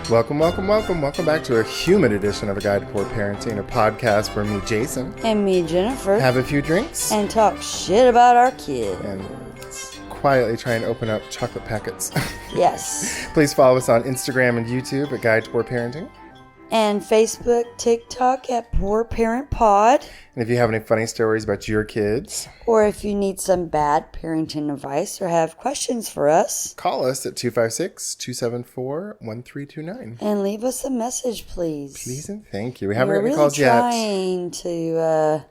Welcome back to a human edition of A Guide to Poor Parenting, a podcast where me, Jason, and me, Jennifer, have a few drinks and talk shit about our kid. And quietly try and open up chocolate packets. Yes. Please follow us on Instagram and YouTube at Guide to Poor Parenting. And Facebook, TikTok at Poor Parent Pod. And if you have any funny stories about your kids, or if you need some bad parenting advice or have questions for us, call us at 256-274-1329. And leave us a message, please. Please and thank you. We haven't really any calls yet. We're trying to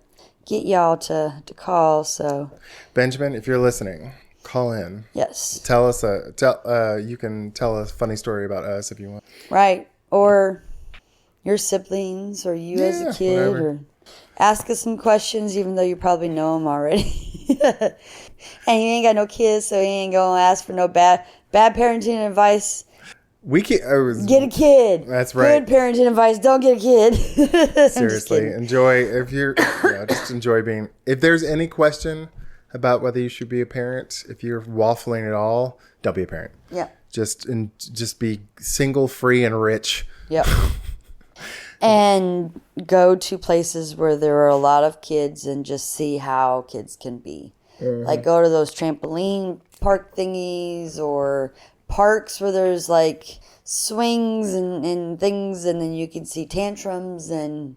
get y'all to call, so. Benjamin, if you're listening, call in. Yes. Tell us you can tell a funny story about us if you want. Right. Or your siblings, or you as a kid, whatever. or ask us some questions, even though you probably know them already. And you ain't got no kids, so you ain't gonna ask for no bad parenting advice. Get a kid. That's right. Good parenting advice. Don't get a kid. Seriously, enjoy. Just enjoy being. If there's any question about whether you should be a parent, if you're waffling at all, don't be a parent. Yeah. Just be single, free, and rich. Yep. And go to places where there are a lot of kids and just see how kids can be. Mm-hmm. Like go to those trampoline park thingies or parks where there's like swings and things, and then you can see tantrums. And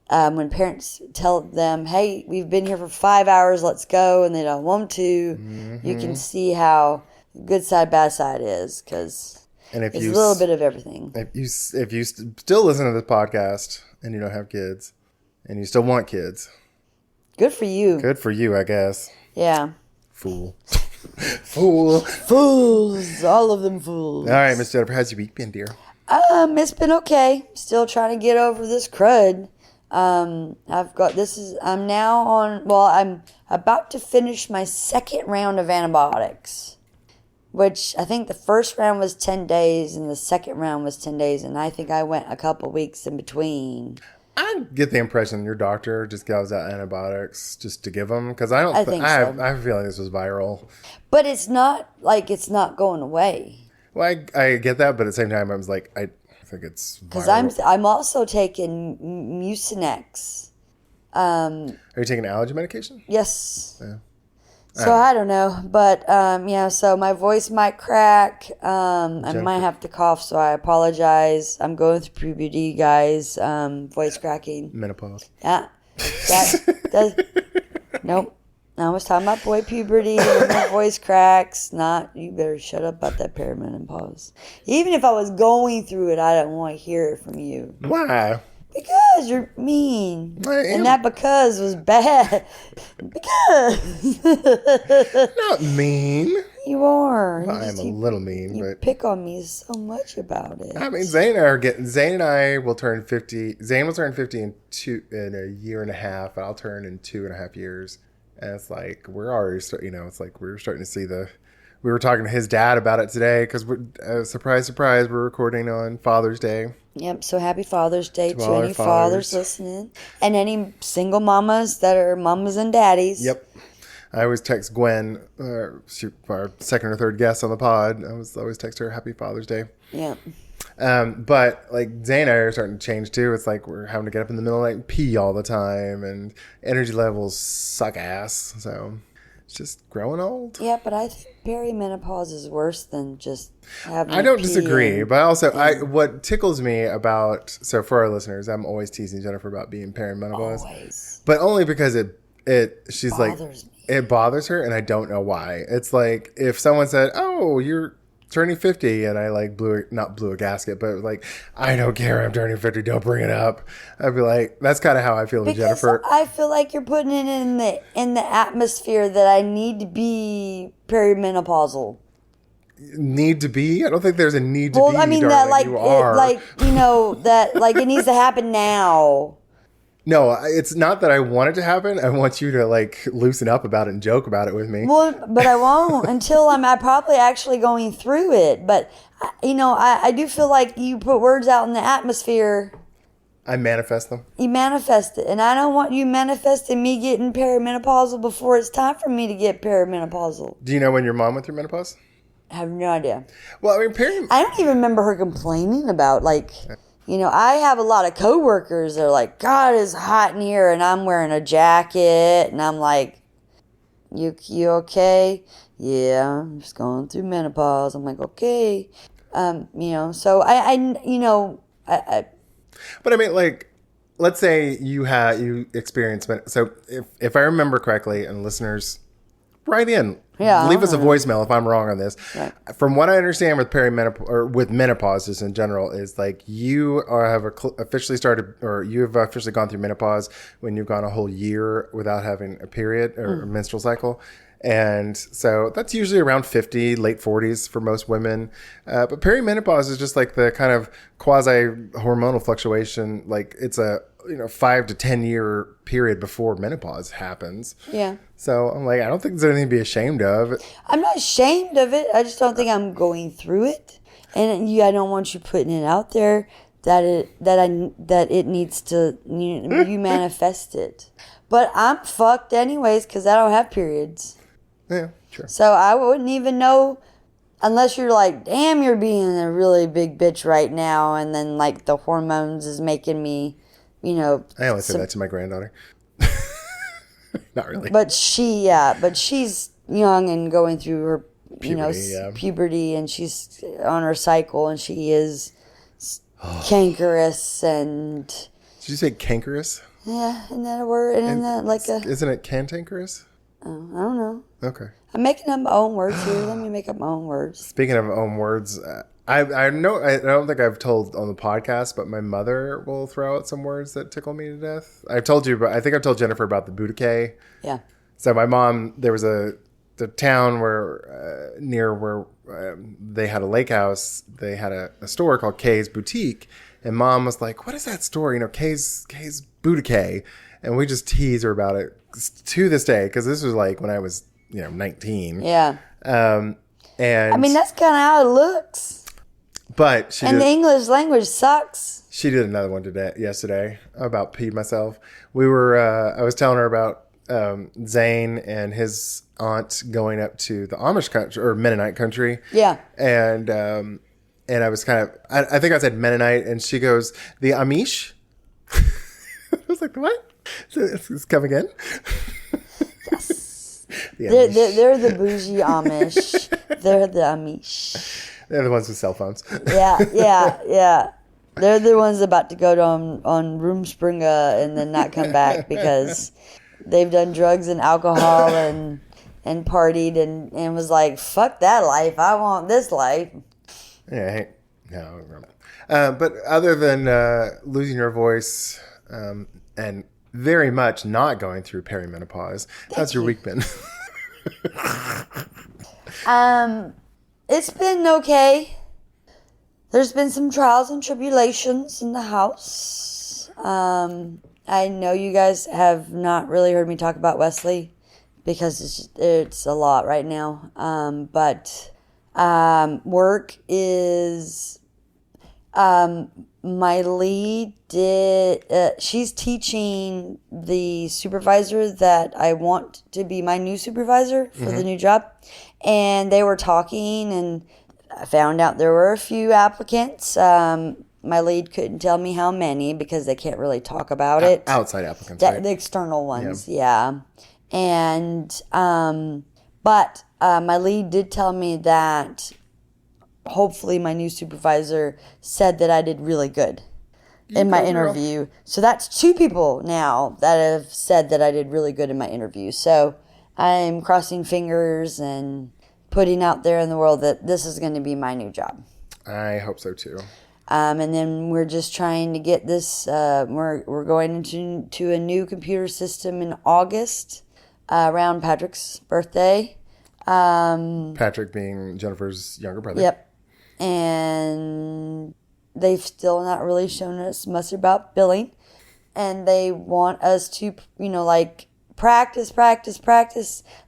when parents tell them, hey, we've been here for 5 hours, let's go, and they don't want to, you can see how good side, bad side is, because it's a little bit of everything. If you still listen to this podcast and you don't have kids and you still want kids, good for you. Good for you, I guess. Yeah. Fool. Fools. All of them fools. All right, Miss Jennifer, how's your week been, dear? It's been okay. Still trying to get over this crud. I'm about to finish my second round of antibiotics. Which I think the first round was 10 days and the second round was 10 days. And I think I went a couple weeks in between. I get the impression your doctor just gives out antibiotics just to give them. Because I have a feeling this was viral. But it's not like it's not going away. Well, I get that. But at the same time, I was like, I think it's viral. Because I'm also taking Mucinex. Are you taking allergy medication? Yes. Yeah. So I don't know, but so my voice might crack. I might have to cough, so I apologize. I'm going through puberty, guys. Voice cracking. Menopause. Yeah. Nope. I was talking about boy puberty and my voice cracks. You better shut up about that perimenopause. Even if I was going through it, I don't want to hear it from you. Why? Because you're mean. And that because was bad. Because. Not mean. You are. Well, I am a little mean. You but pick on me so much about it. I mean, Zane and I will turn 50. Zane will turn 50 in a year and a half, and I'll turn in 2.5 years. And it's like, we're already, it's like we're starting to see we were talking to his dad about it today because, surprise, we're recording on Father's Day. Yep, so happy Father's Day to any fathers listening. And any single mamas that are mamas and daddies. Yep. I always text Gwen, our second or third guest on the pod. I always text her Happy Father's Day. Yeah. But like Zane and I are starting to change too. It's like we're having to get up in the middle of the night and pee all the time, and energy levels suck ass. So it's just growing old. Yeah, but I think perimenopause is worse than just having I don't disagree, but also what tickles me about, so for our listeners, I'm always teasing Jennifer about being perimenopause. Always. But only because she's bothers me. It bothers her, and I don't know why. It's like if someone said, "Oh, you're turning 50," and I like not blew a gasket, but like, I don't care, I'm turning 50, don't bring it up. I'd be like, that's kind of how I feel with Jennifer. I feel like you're putting it in the atmosphere that I need to be perimenopausal. Need to be? I don't think there's a need to be. Well, I mean darling. that like you are. that like it needs to happen now. No, it's not that I want it to happen. I want you to like loosen up about it and joke about it with me. Well, but I won't until I'm probably actually going through it. But, I do feel like you put words out in the atmosphere. I manifest them. You manifest it. And I don't want you manifesting me getting perimenopausal before it's time for me to get perimenopausal. Do you know when your mom went through menopause? I have no idea. Well, I mean, I don't even remember her complaining about, like, I have a lot of coworkers that are like, God, it's hot in here, and I'm wearing a jacket, and I'm like, you okay? Yeah, I'm just going through menopause. I'm like, okay. So I but I mean, like, let's say you experience, so if I remember correctly, and listeners, write in. Yeah, Leave us a voicemail if I'm wrong on this. Right. From what I understand with perimenopause or with menopause just in general is like have officially started or you have officially gone through menopause when you've gone a whole year without having a period or a menstrual cycle. And so that's usually around 50, late 40s for most women. But perimenopause is just like the kind of quasi hormonal fluctuation. Like it's a 5 to 10 year period before menopause happens. Yeah. So I'm like, I don't think there's anything to be ashamed of. I'm not ashamed of it. I just don't think I'm going through it, and I don't want you putting it out there that it needs to you manifest it. But I'm fucked anyways because I don't have periods. Yeah, sure. So I wouldn't even know unless you're like, damn, you're being a really big bitch right now, and then like the hormones is making me, I only say that to my granddaughter. Not really. But she's young and going through her, puberty, and she's on her cycle, and she is cankerous and. Did you say cankerous? Yeah, isn't that a word? Isn't it cantankerous? Oh, I don't know. Okay. I'm making up my own words here. Let me make up my own words. Speaking of own words, I don't think I've told on the podcast, but my mother will throw out some words that tickle me to death. I've told you, but I think I've told Jennifer about the boutique. Yeah. So my mom, there was the town where near where they had a lake house. They had a store called Kay's Boutique, and Mom was like, "What is that store? Kay's Boutique," and we just tease her about it to this day because this was like when I was 19. Yeah. And I mean that's kind of how it looks. But the English language sucks. She did another one yesterday about peed myself. I was telling her about Zane and his aunt going up to the Amish country or Mennonite country. Yeah. And I was I think I said Mennonite, and she goes, the Amish? I was like, what? So it's come again? Yes. They're the bougie Amish. They're the Amish. They're the ones with cell phones. Yeah. They're the ones about to go on Rumspringa and then not come back because they've done drugs and alcohol and partied and was like, fuck that life. I want this life. Yeah, no. But other than losing your voice and very much not going through perimenopause, how's your week been? It's been okay. There's been some trials and tribulations in the house. I know you guys have not really heard me talk about Wesley because it's a lot right now. But work is my lead she's teaching the supervisor that I want to be my new supervisor for the new job. And they were talking, and I found out there were a few applicants. My lead couldn't tell me how many because they can't really talk about it. Outside applicants, right? The external ones, yeah. And, but my lead did tell me that hopefully my new supervisor said that I did really good in my interview. So that's 2 people now that have said that I did really good in my interview. So I'm crossing fingers and putting out there in the world that this is going to be my new job. I hope so too. And then we're just trying to get this. We're going into a new computer system in August around Patrick's birthday. Patrick being Jennifer's younger brother. Yep. And they've still not really shown us much about billing, and they want us to, like practice,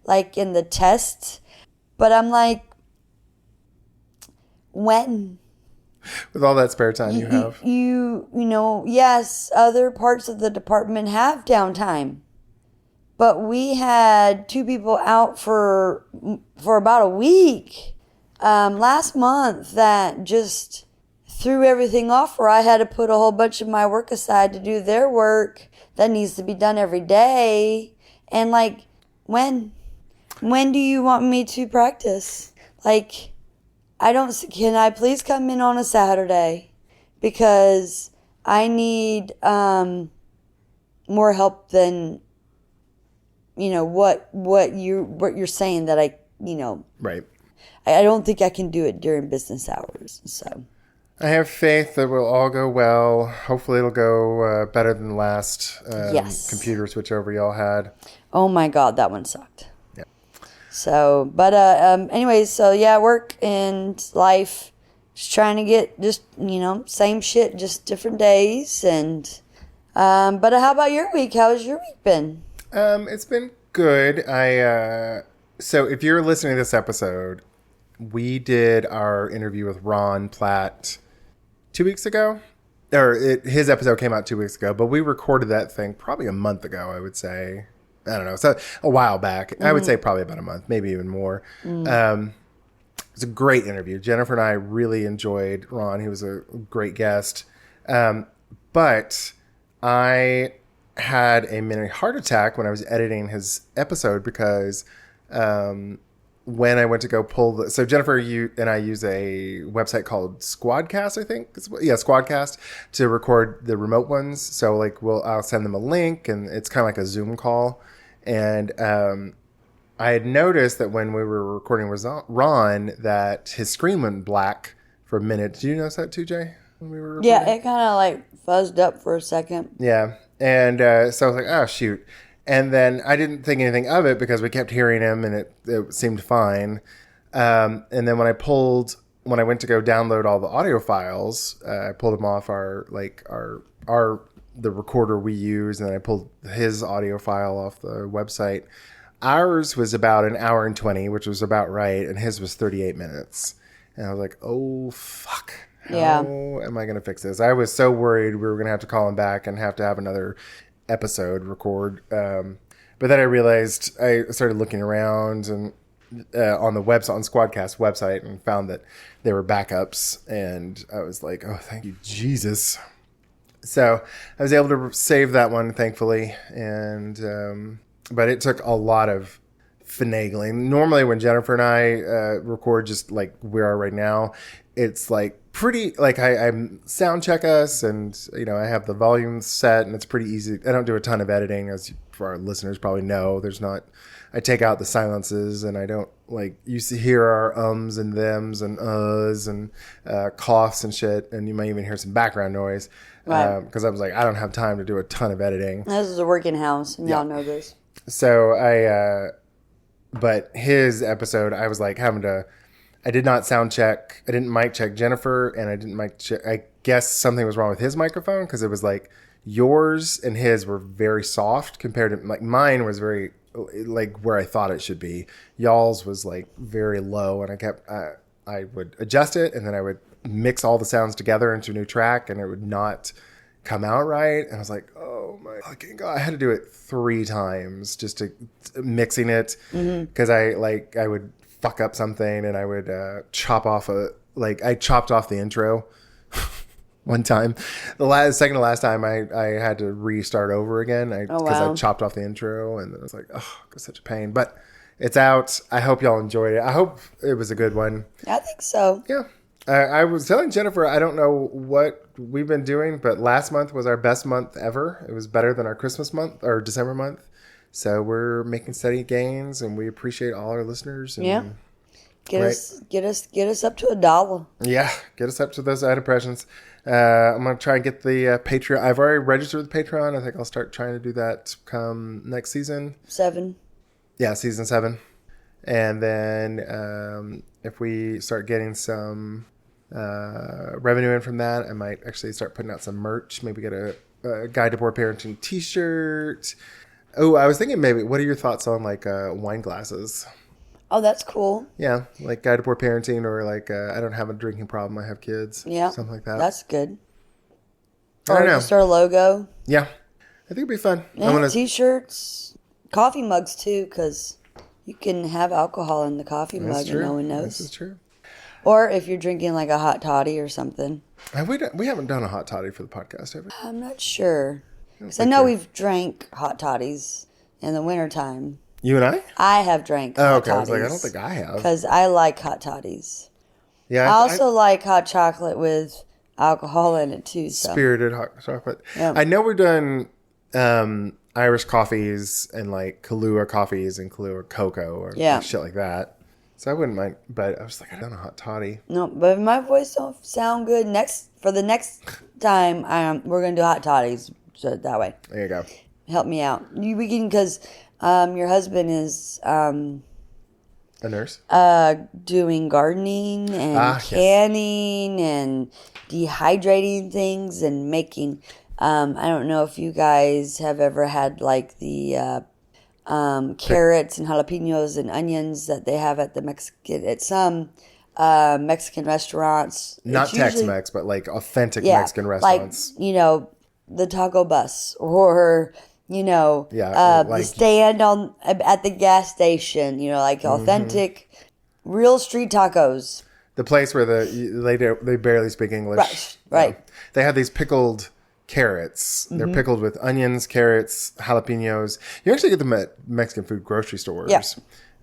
like in the test. But I'm like, when? With all that spare time you have. Yes, other parts of the department have downtime. But we had 2 people out for about a week. last month that just threw everything off, where I had to put a whole bunch of my work aside to do their work that needs to be done every day. And like, when do you want me to practice? Like, can I please come in on a Saturday? Because I need more help than, what you're saying that Right. I don't think I can do it during business hours. So I have faith that will all go well. Hopefully it'll go better than the last yes. computer switchover y'all had. Oh my God, that one sucked. Yeah. So, but anyways, so yeah, work and life, just trying to get same shit, just different days. And but how about your week? How's your week been? It's been good. So if you're listening to this episode, we did our interview with Ron Platt 2 weeks ago. His episode came out 2 weeks ago, but we recorded that thing probably a month ago, I would say. I don't know. So a while back. Mm-hmm. I would say probably about a month, maybe even more. Mm. It's a great interview. Jennifer and I really enjoyed Ron. He was a great guest. But I had a mini heart attack when I was editing his episode because when I went to go pull so Jennifer, you and I use a website called Squadcast, I think. Squadcast, to record the remote ones. So like I'll send them a link, and it's kind of like a Zoom call. And I had noticed that when we were recording with Ron, that his screen went black for a minute. Did you notice that too, Jay? When we were recording? Yeah, it kind of like fuzzed up for a second. Yeah. And so I was like, oh, shoot. And then I didn't think anything of it because we kept hearing him and it seemed fine. And then when I went to go download all the audio files, I pulled them off the recorder we use, and then I pulled his audio file off the website. Ours was about an hour and 20, which was about right, and his was 38 minutes. And I was like, oh, fuck. How am I going to fix this? I was so worried we were going to have to call him back and have to have another episode record. But then I realized, I started looking around and on Squadcast website, and found that there were backups, and I was like, oh, thank you, Jesus. So I was able to save that one, thankfully. And but it took a lot of finagling. Normally when Jennifer and I record just like we are right now, it's like pretty, like I sound check us, and I have the volume set, and it's pretty easy. I don't do a ton of editing, as for our listeners probably know. I take out the silences, and I don't you hear our ums and thems and uhs and coughs and shit, and you might even hear some background noise. Right. Because I was like, I don't have time to do a ton of editing. This is a working house, and y'all know this. So but his episode, I was like I did not sound check. I didn't mic check Jennifer, and I didn't mic check. I guess something was wrong with his microphone, because it was like yours and his were very soft compared to mine was very where I thought it should be. Y'all's was very low, and I would adjust it, and then I would mix all the sounds together into a new track, and it would not come out right. And I was like, oh my fucking God. I had to do it 3 times just to mixing it, because I would fuck up something, and I would chop off I chopped off the intro one time. The second to last time I had to restart over again because I chopped off the intro, and it was like, oh, it was such a pain. But it's out. I hope y'all enjoyed it. I hope it was a good one. I think so. Yeah. I was telling Jennifer, I don't know what we've been doing, but last month was our best month ever. It was better than our Christmas month or December month. So we're making steady gains, and we appreciate all our listeners. And yeah. Get us up to $1. Yeah. Get us up to those ad impressions. I'm going to try and get the Patreon. I've already registered with Patreon. I think I'll start trying to do that come next season. 7. Yeah, season 7. And then if we start getting some revenue in from that, I might actually start putting out some merch. Maybe get a Guide to Poor Parenting t-shirt. Oh, I was thinking maybe, what are your thoughts on wine glasses? Oh, that's cool. Yeah, like Guide to Poor Parenting, or I don't have a drinking problem, I have kids. Yeah. Something like that. That's good. I don't know. Just our logo. Yeah. I think it'd be fun. Yeah, t-shirts, coffee mugs too, because you can have alcohol in the coffee mug and no one knows. This is true. Or if you're drinking like a hot toddy or something. We haven't done a hot toddy for the podcast, have we? I'm not sure. Because I think know we- we've drank hot toddies in the wintertime. You and I? I have drank Oh, hot okay. I was toddies. like, I don't think I have. Because I like hot toddies. Yeah, I also like hot chocolate with alcohol in it too. So. spirited hot chocolate. Yeah. I know we've done Irish coffees and like Kahlua coffees and Kahlua cocoa or like shit like that. So I wouldn't mind, but I was like, I don't know hot toddy. No, but if my voice don't sound good, for the next time, we're gonna do hot toddies. So that way, There you go. help me out. We can because your husband is A nurse? doing gardening and yes. canning and dehydrating things and making. I don't know if you guys have ever had like the carrots and jalapenos and onions that they have at the Mexican at some Mexican restaurants. Not It's usually- Tex-Mex, but like authentic Mexican restaurants. Like the taco bus or Yeah, the stand at the gas station. Like authentic, real street tacos. The place where they barely speak English. Right. They have these pickled carrots. They're pickled with onions, carrots, jalapenos. You actually get them at Mexican food grocery stores. Yeah.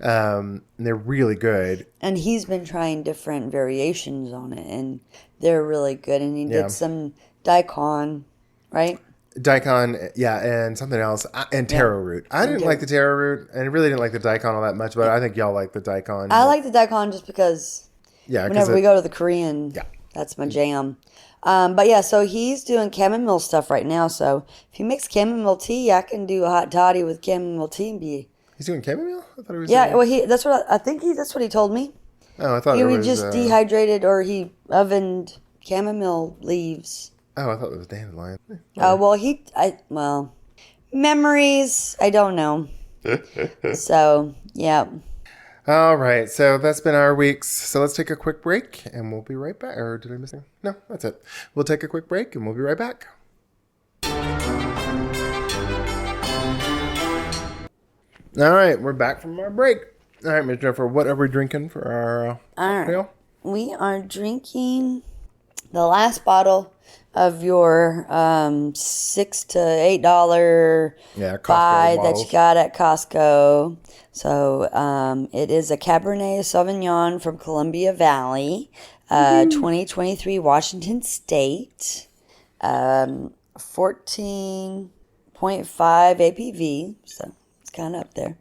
And they're really good. And he's been trying different variations on it, and they're really good. And he did some daikon, right? Daikon, yeah, and something else, and taro root. I didn't like the taro root, and I really didn't like the daikon all that much, but I think y'all like the daikon. I like the daikon just because whenever we go to the Korean, that's my jam. But yeah, so he's doing chamomile stuff right now. So if he makes chamomile tea, I can do a hot toddy with chamomile tea and be. He's doing chamomile? I thought he was. Yeah, well, that's what he told me. Oh, I thought He it was just dehydrated or he ovened chamomile leaves. Oh, I thought it was dandelion. Memories. I don't know. So yeah. All right, so that's been our weeks. So let's take a quick break, and we'll be right back. Or did I miss anything? No, that's it. We'll take a quick break, and we'll be right back. All right, we're back from our break. All right, Ms. Jennifer, what are we drinking for our cocktail? We are drinking the last bottle of your $6 to $8 Costco buy bottles. that you got at Costco. So it is a Cabernet Sauvignon from Columbia Valley, 2023 Washington State, 14.5 ABV. So it's kind of up there.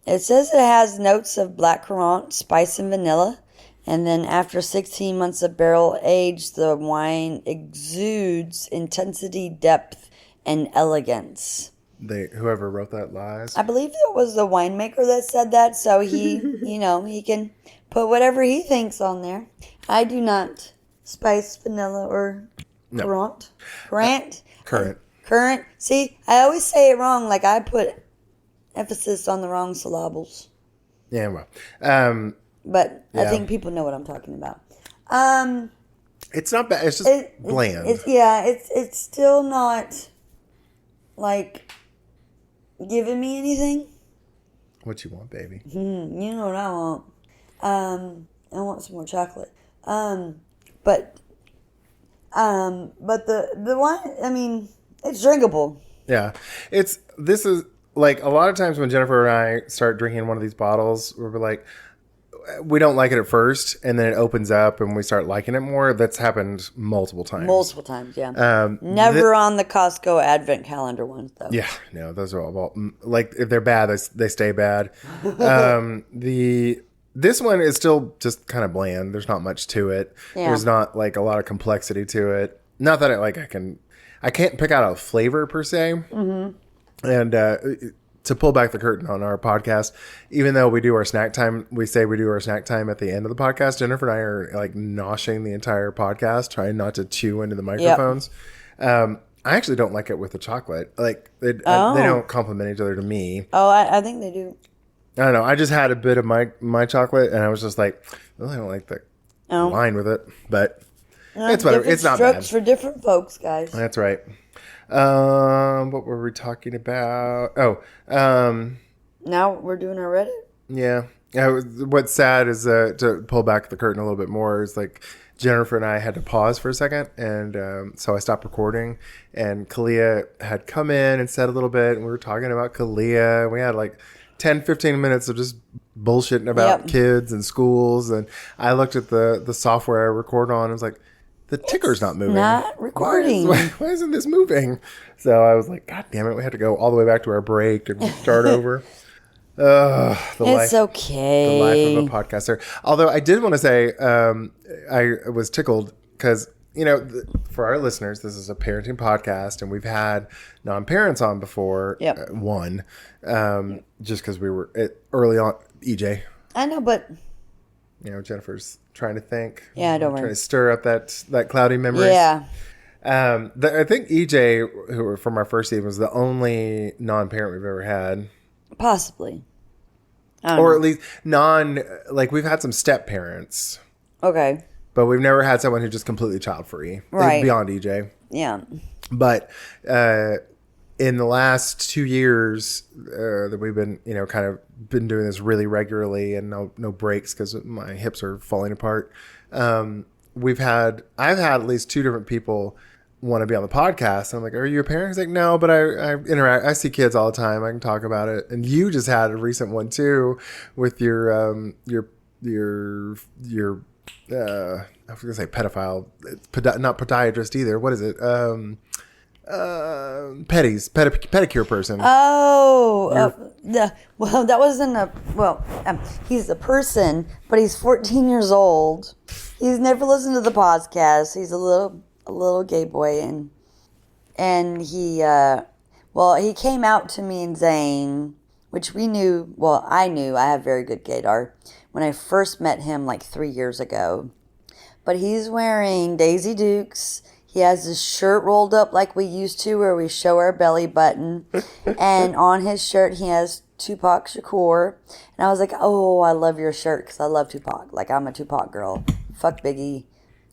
It says it has notes of blackcurrant, spice, and vanilla. And then after 16 months of barrel age, the wine exudes intensity, depth, and elegance. Whoever wrote that lies. I believe it was the winemaker that said that, so he, he can put whatever he thinks on there. I do not spice, vanilla, or currant. Current. See, I always say it wrong, like I put emphasis on the wrong syllables. Yeah, well. But I think people know what I'm talking about. It's not bad. It's just bland. It's still not like giving me anything. What you want, baby? You know what I want. I want some more chocolate. But the wine, I mean, it's drinkable. Yeah, this is like a lot of times when Jennifer and I start drinking one of these bottles, we're like, we don't like it at first, and then it opens up and we start liking it more. That's happened multiple times. Yeah. Never on the Costco Advent calendar ones, though. Yeah, no, those are all like if they're bad, they stay bad. This one is still just kind of bland. There's not much to it. Yeah. There's not like a lot of complexity to it. Not that I can't pick out a flavor per se. Mm-hmm. And to pull back the curtain on our podcast, even though we do our snack time, we say we do our snack time at the end of the podcast. Jennifer and I are like noshing the entire podcast, trying not to chew into the microphones. Yep. I actually don't like it with the chocolate. Like they don't complement each other to me. Oh, I think they do. I don't know. I just had a bit of my chocolate, and I was just like, well, I don't like the wine with it, but it's whatever. It's not bad. Strokes for different folks, guys. That's right. What were we talking about? Now we're doing our Reddit? Yeah. What's sad is to pull back the curtain a little bit more is like Jennifer and I had to pause for a second, and so I stopped recording. And Kalia had come in and said a little bit, and we were talking about Kalia. We had like 10, 15 minutes of just bullshitting about kids and schools. And I looked at the software I record on, and was like, the ticker's not moving. Not recording. Why isn't this moving? So I was like, God damn it, we had to go all the way back to our break and start over. It's okay. The life of a podcaster. Although I did want to say, I was tickled because, for our listeners, this is a parenting podcast, and we've had non-parents on before. Yep. One, just because we were early on. EJ. I know, but Jennifer's trying to think. Yeah, don't worry. Trying to stir up that cloudy memories. Yeah. I think EJ, who from our first season, was the only non-parent we've ever had. Possibly. Or at least we've had some step parents. Okay. But we've never had someone who's just completely child free. Right. Beyond EJ. Yeah. But in the last 2 years that we've been, kind of been doing this really regularly and no breaks because my hips are falling apart. I've had at least 2 different people want to be on the podcast. I'm like, are you a parent? He's like, no, but I interact. I see kids all the time. I can talk about it. And you just had a recent one too with your I was gonna say pedophile. It's not podiatrist either. What is it? Pedicure person. Oh, that wasn't he's a person, but he's 14 years old. He's never listened to the podcast. He's a little gay boy, and he came out to me and Zane, which we knew. Well, I knew I have very good gaydar when I first met him like 3 years ago. But he's wearing Daisy Dukes. He has his shirt rolled up like we used to, where we show our belly button. And on his shirt, he has Tupac Shakur. And I was like, oh, I love your shirt because I love Tupac. Like, I'm a Tupac girl. Fuck Biggie.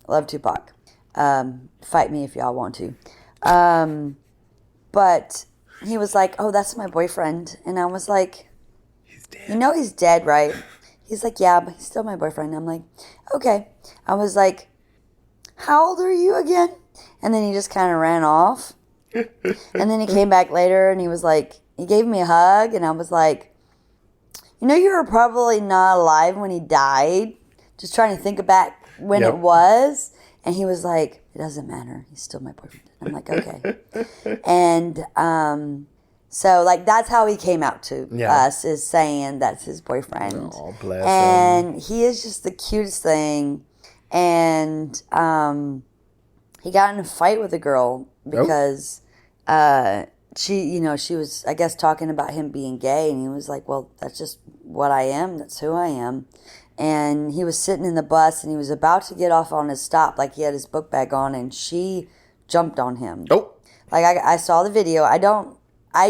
Love Tupac. Fight me if y'all want to. But he was like, oh, that's my boyfriend. And I was like, he's dead. He's dead, right? He's like, yeah, but he's still my boyfriend. I'm like, okay. I was like, how old are you again? And then he just kind of ran off. And then he came back later and he was like, he gave me a hug. And I was like, you were probably not alive when he died. Just trying to think back when it was. And he was like, it doesn't matter. He's still my boyfriend. I'm like, okay. And so, that's how he came out to us, is saying that's his boyfriend. Oh, bless him. And he is just the cutest thing. And he got in a fight with a girl because she was, I guess, talking about him being gay. And he was like, well, that's just what I am. That's who I am. And he was sitting in the bus and he was about to get off on his stop, like he had his book bag on, and she jumped on him. Oh. I saw the video. I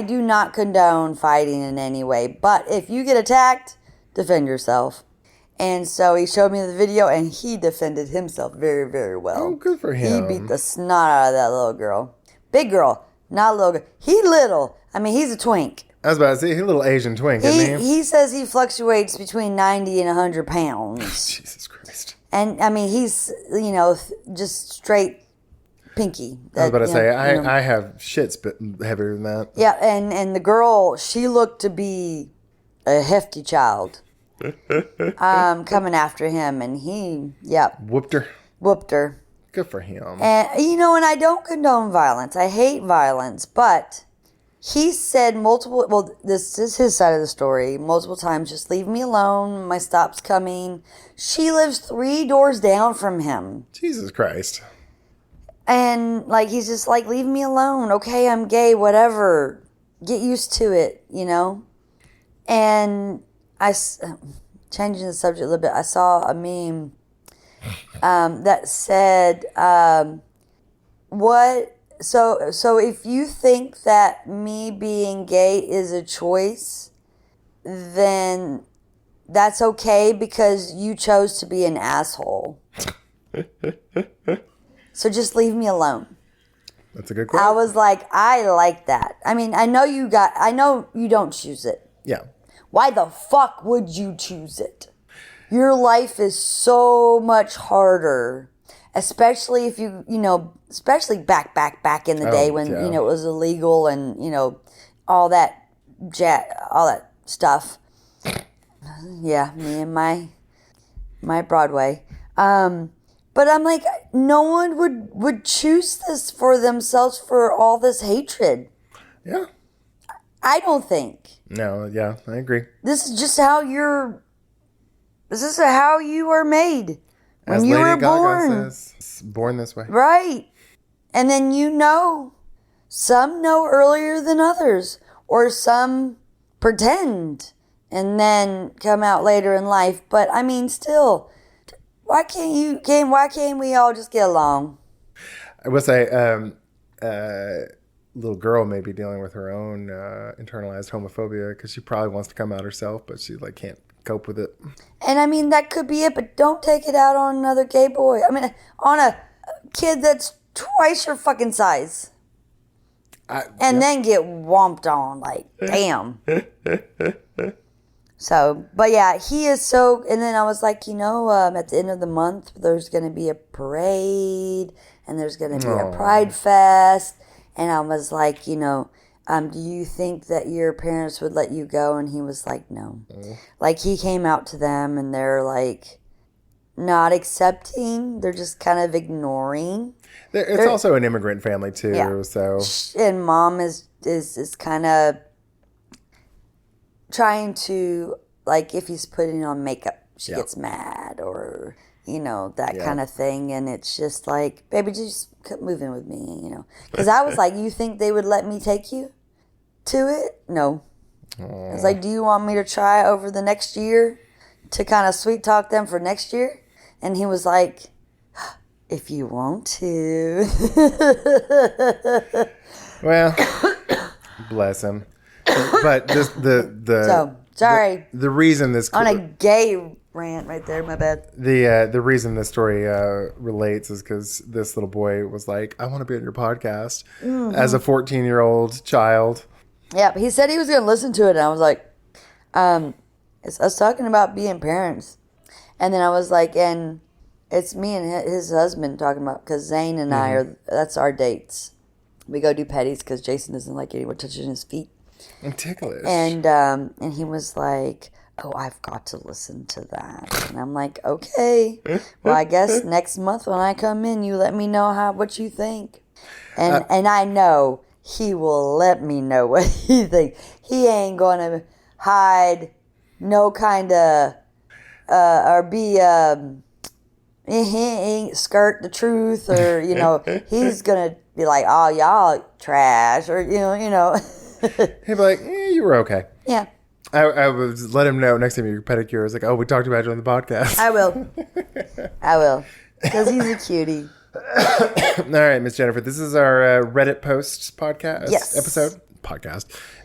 do not condone fighting in any way, but if you get attacked, defend yourself. And so he showed me the video and he defended himself very, very well. Oh, good for him. He beat the snot out of that little girl. Big girl, not little girl. He little. I mean, he's a twink. I was about to say, he's a little Asian twink, isn't he? He says he fluctuates between 90 and 100 pounds. Jesus Christ. And, I mean, he's, just straight pinky. I was about to say, I have shit heavier than that. Yeah, and the girl, she looked to be a hefty child coming after him. And he, Whooped her. Good for him. And, and I don't condone violence. I hate violence, but he said this is his side of the story, multiple times, just leave me alone. My stop's coming. She lives 3 doors down from him. Jesus Christ. And, he's just like, leave me alone. Okay, I'm gay, whatever. Get used to it, And changing the subject a little bit, I saw a meme that said, So if you think that me being gay is a choice, then that's okay because you chose to be an asshole. So just leave me alone. That's a good quote. I was like, I like that. I mean, I know you don't choose it. Yeah. Why the fuck would you choose it? Your life is so much harder, especially if especially back in the day when, it was illegal and, all that all that stuff. Yeah, me and my Broadway. But I'm like, no one would choose this for themselves for all this hatred. Yeah. I don't think. No, yeah, I agree. This is just how this is how you are made. When you were born. Says, born this way. Right. And then some know earlier than others, or some pretend and then come out later in life. But I mean, still, why can't we all just get along? I will say, little girl may be dealing with her own internalized homophobia because she probably wants to come out herself, but she can't cope with it. And I mean, that could be it, but don't take it out on another gay boy. I mean, on a kid that's twice your fucking size. Then get whomped on, damn. So, but yeah, he is so, and then I was like, at the end of the month, there's going to be a parade, and there's going to be a pride fest, and I was like, do you think that your parents would let you go? And he was like, no. He came out to them, and they're not accepting, they're just kind of ignoring. It's also an immigrant family too, so. And mom is kind of trying to, if he's putting on makeup, she gets mad, or, that kind of thing. And it's just baby, just move in with me, Because I was like, you think they would let me take you to it? No. I was like, do you want me to try over the next year to kind of sweet talk them for next year? And he was like, if you want to. Well, bless him. But sorry. The reason this on a gay rant right there, my bad. The reason this story relates is because this little boy was like, I want to be on your podcast as a 14-year-old child. Yeah, but he said he was going to listen to it, and I was like, I was talking about being parents, and then I was like, and it's me and his husband talking about, because Zane and I that's our dates. We go do petties because Jason doesn't like anyone touching his feet. I'm ticklish. And he was like, oh, I've got to listen to that. And I'm like, okay. Well, I guess next month when I come in, you let me know what you think. And I know he will let me know what he thinks. He ain't going to hide no kind of, or be, he ain't skirt the truth, or, he's going to be like, oh, y'all trash, or, He'd be like, you were okay. Yeah. I would let him know next time you pedicure. I was like, oh, we talked about you on the podcast. I will. Because he's a cutie. All right, Miss Jennifer. This is our Reddit posts podcast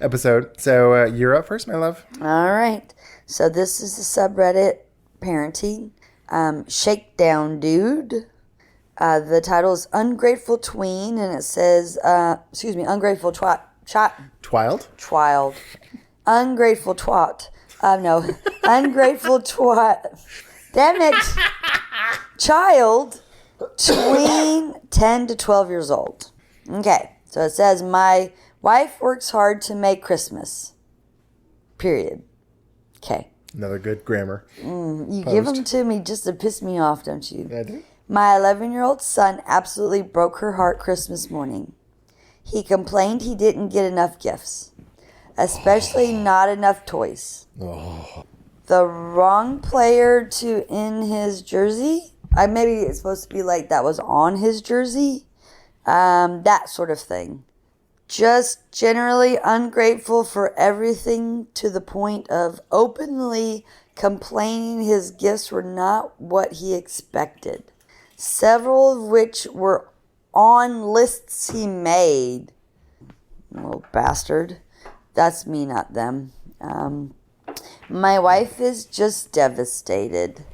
episode. So you're up first, my love. All right. So this is the subreddit parenting. Shakedown Dude. The title is Ungrateful Tween, and it says, ungrateful twat. Twild. Ungrateful twat. No. Ungrateful twat. Damn it. Child, tween, 10 to 12 years old. Okay. So it says, my wife works hard to make Christmas. Period. Okay. Another good grammar. You give them to me just to piss me off, don't you? I do. My 11-year-old son absolutely broke her heart Christmas morning. He complained he didn't get enough gifts, especially not enough toys. The wrong player to in his jersey. Maybe it's supposed to be that was on his jersey. That sort of thing. Just generally ungrateful for everything, to the point of openly complaining his gifts were not what he expected. Several of which were on lists he made. Little bastard. That's me, not them. My wife is just devastated.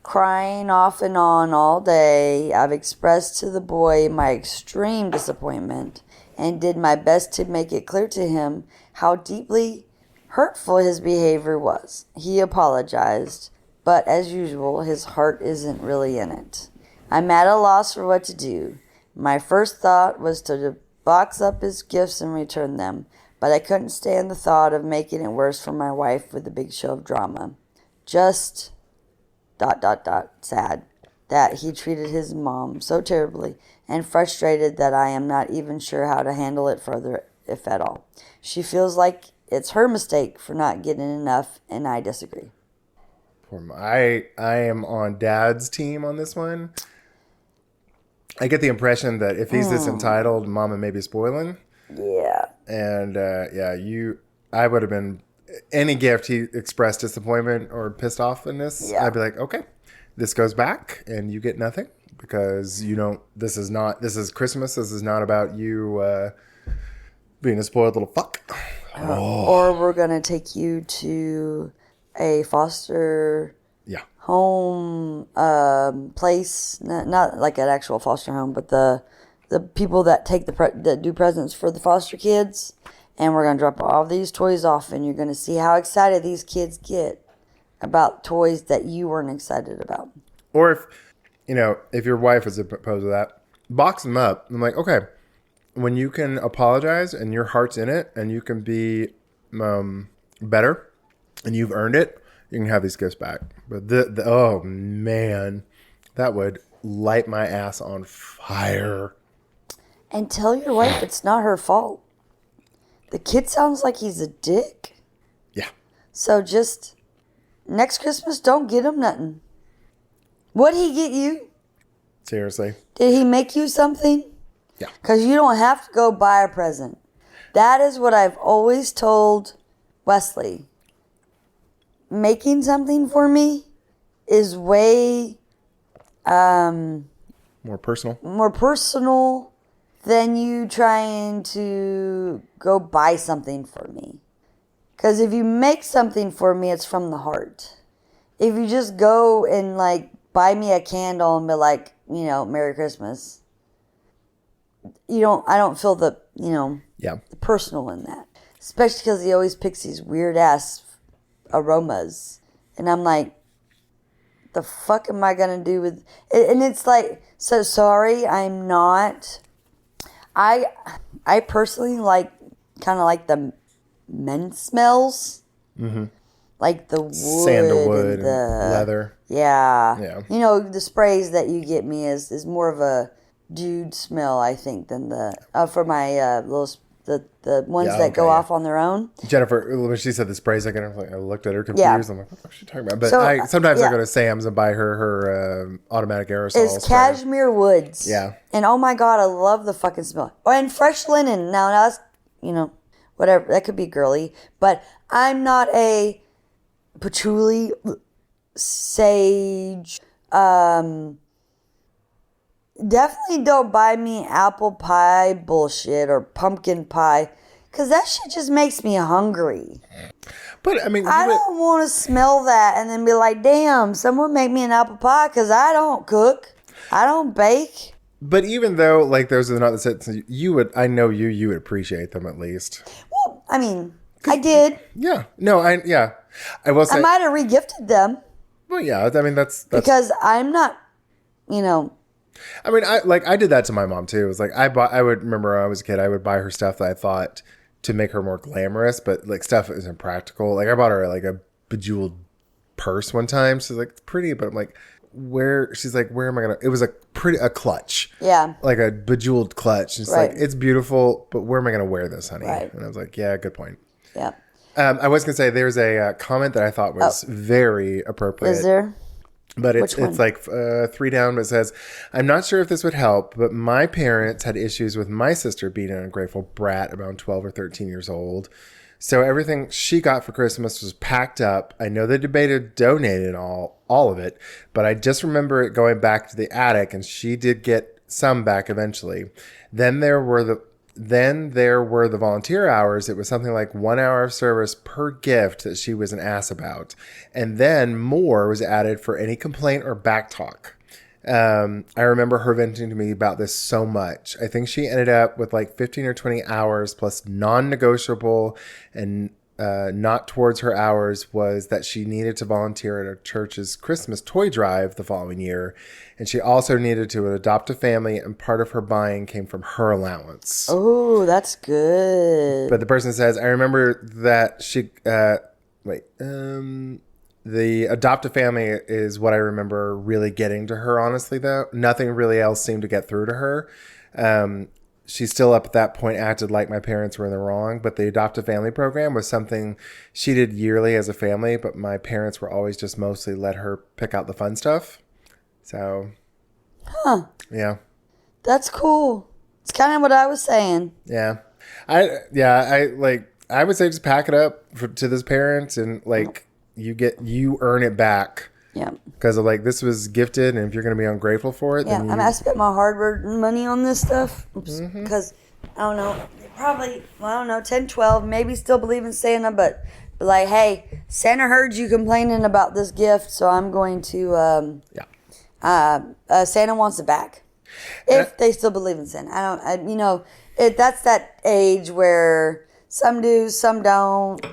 Crying off and on all day. I've expressed to the boy my extreme disappointment and did my best to make it clear to him how deeply hurtful his behavior was. He apologized, but as usual, his heart isn't really in it. I'm at a loss for what to do. My first thought was to box up his gifts and return them, but I couldn't stand the thought of making it worse for my wife with a big show of drama. Just ... sad that he treated his mom so terribly, and frustrated that I am not even sure how to handle it further, if at all. She feels like it's her mistake for not getting enough, and I disagree. I am on Dad's team on this one. I get the impression that if he's this entitled, Mama may be spoiling. Yeah. And I would have been, any gift he expressed disappointment or pissed off in this, I'd be like, okay, this goes back and you get nothing because you don't, this is Christmas. This is not about you being a spoiled little fuck. Or we're going to take you to a foster home place, not like an actual foster home, but the people that take that do presents for the foster kids, and we're going to drop all these toys off, and you're going to see how excited these kids get about toys that you weren't excited about. Or if your wife is opposed to that, box them up. I'm like, okay, when you can apologize and your heart's in it and you can be better and you've earned it, you can have these gifts back. But oh man, that would light my ass on fire. And tell your wife it's not her fault. The kid sounds like he's a dick. Yeah. So just next Christmas, don't get him nothing. What'd he get you? Seriously. Did he make you something? Yeah. Because you don't have to go buy a present. That is what I've always told Wesley. Making something for me is way more personal than you trying to go buy something for me. Because if you make something for me, it's from the heart. If you just go and like buy me a candle and be like, Merry Christmas, I don't feel the personal in that. Especially because he always picks these weird ass aromas. And I'm like, the fuck am I going to do with it? And it's like, so sorry, I'm not. I personally kind of like the men smells. Mm-hmm. Like the wood. Sandalwood and leather. Yeah. The sprays that you get me is more of a dude smell, I think, than the for my the ones that go off on their own. Jennifer, when she said the sprays, I looked at her confused. I'm like, what is she talking about? But sometimes I go to Sam's and buy her automatic aerosol It's spray. Cashmere Woods. Yeah. And oh my God, I love the fucking smell. Oh, and fresh linen. Now that's, whatever. That could be girly. But I'm not a patchouli, sage, definitely don't buy me apple pie bullshit or pumpkin pie, because that shit just makes me hungry. But I mean, I don't want to smell that and then be like, damn, someone make me an apple pie, because I don't cook. I don't bake. But even though those are not the sets, you would appreciate them at least. Well, I mean, I did. Yeah. No, I will say. I might have regifted them. Well, yeah. I mean, that's because I'm not, I mean, I did that to my mom too. It was like I would remember when I was a kid, I would buy her stuff that I thought to make her more glamorous, but stuff that isn't practical. Like I bought her a bejeweled purse one time. She's like, it's pretty, but I'm like, where? She's like, where am I gonna? It was a clutch. Yeah. Like a bejeweled clutch. She's like, it's beautiful, but where am I gonna wear this, honey? Right. And I was like, yeah, good point. Yeah. I was gonna say there's a comment that I thought was very appropriate. Is there? But it's 3 down, but it says, I'm not sure if this would help, but my parents had issues with my sister being an ungrateful brat around 12 or 13 years old. So everything she got for Christmas was packed up. I know they debated donating all of it, but I just remember it going back to the attic, and she did get some back eventually. Then there were the volunteer hours. It was something like 1 hour of service per gift that she was an ass about. And then more was added for any complaint or back talk. I remember her venting to me about this so much. I think she ended up with 15 or 20 hours plus non-negotiable and not towards her hours, was that she needed to volunteer at a church's Christmas toy drive the following year. And she also needed to adopt a family, and part of her buying came from her allowance. Oh, that's good. But the person says, I remember that she... the adopt a family is what I remember really getting to her, honestly, though. Nothing really else seemed to get through to her. She still up at that point acted like my parents were in the wrong, but the adopt a family program was something she did yearly as a family, but my parents were always just mostly let her pick out the fun stuff. So, yeah. That's cool. It's kind of what I was saying. Yeah. I would say just pack it up to this parent and like you earn it back. Yeah. Because of like this was gifted, and if you're going to be ungrateful for it, yeah, then I spent my hard-earned money on this stuff. Because I don't know, probably 10, 12, maybe still believe in Santa, but like, hey, Santa heard you complaining about this gift, so I'm going to. Santa wants it back. If they still believe in Santa, that's that age where some do, some don't.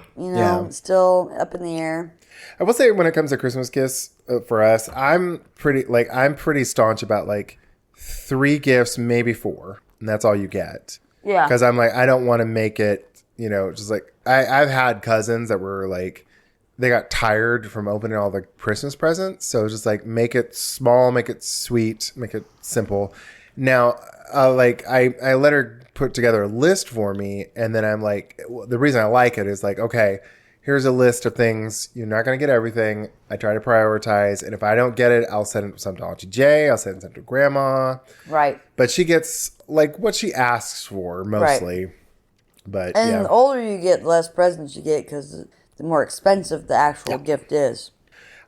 Still up in the air. I will say when it comes to Christmas gifts for us, I'm pretty staunch about like 3 gifts, maybe 4, and that's all you get. Yeah. Because I'm like, I don't want to make it, just like I've had cousins that were like, they got tired from opening all the Christmas presents, so just like make it small, make it sweet, make it simple. Now, I let her put together a list for me, and then I'm like, the reason I like it is like, okay, here's a list of things. You're not going to get everything. I try to prioritize. And if I don't get it, I'll send some to Auntie J. I'll send some to Grandma. Right. But she gets like what she asks for mostly. Right. But the older you get, the less presents you get because the more expensive the actual gift is.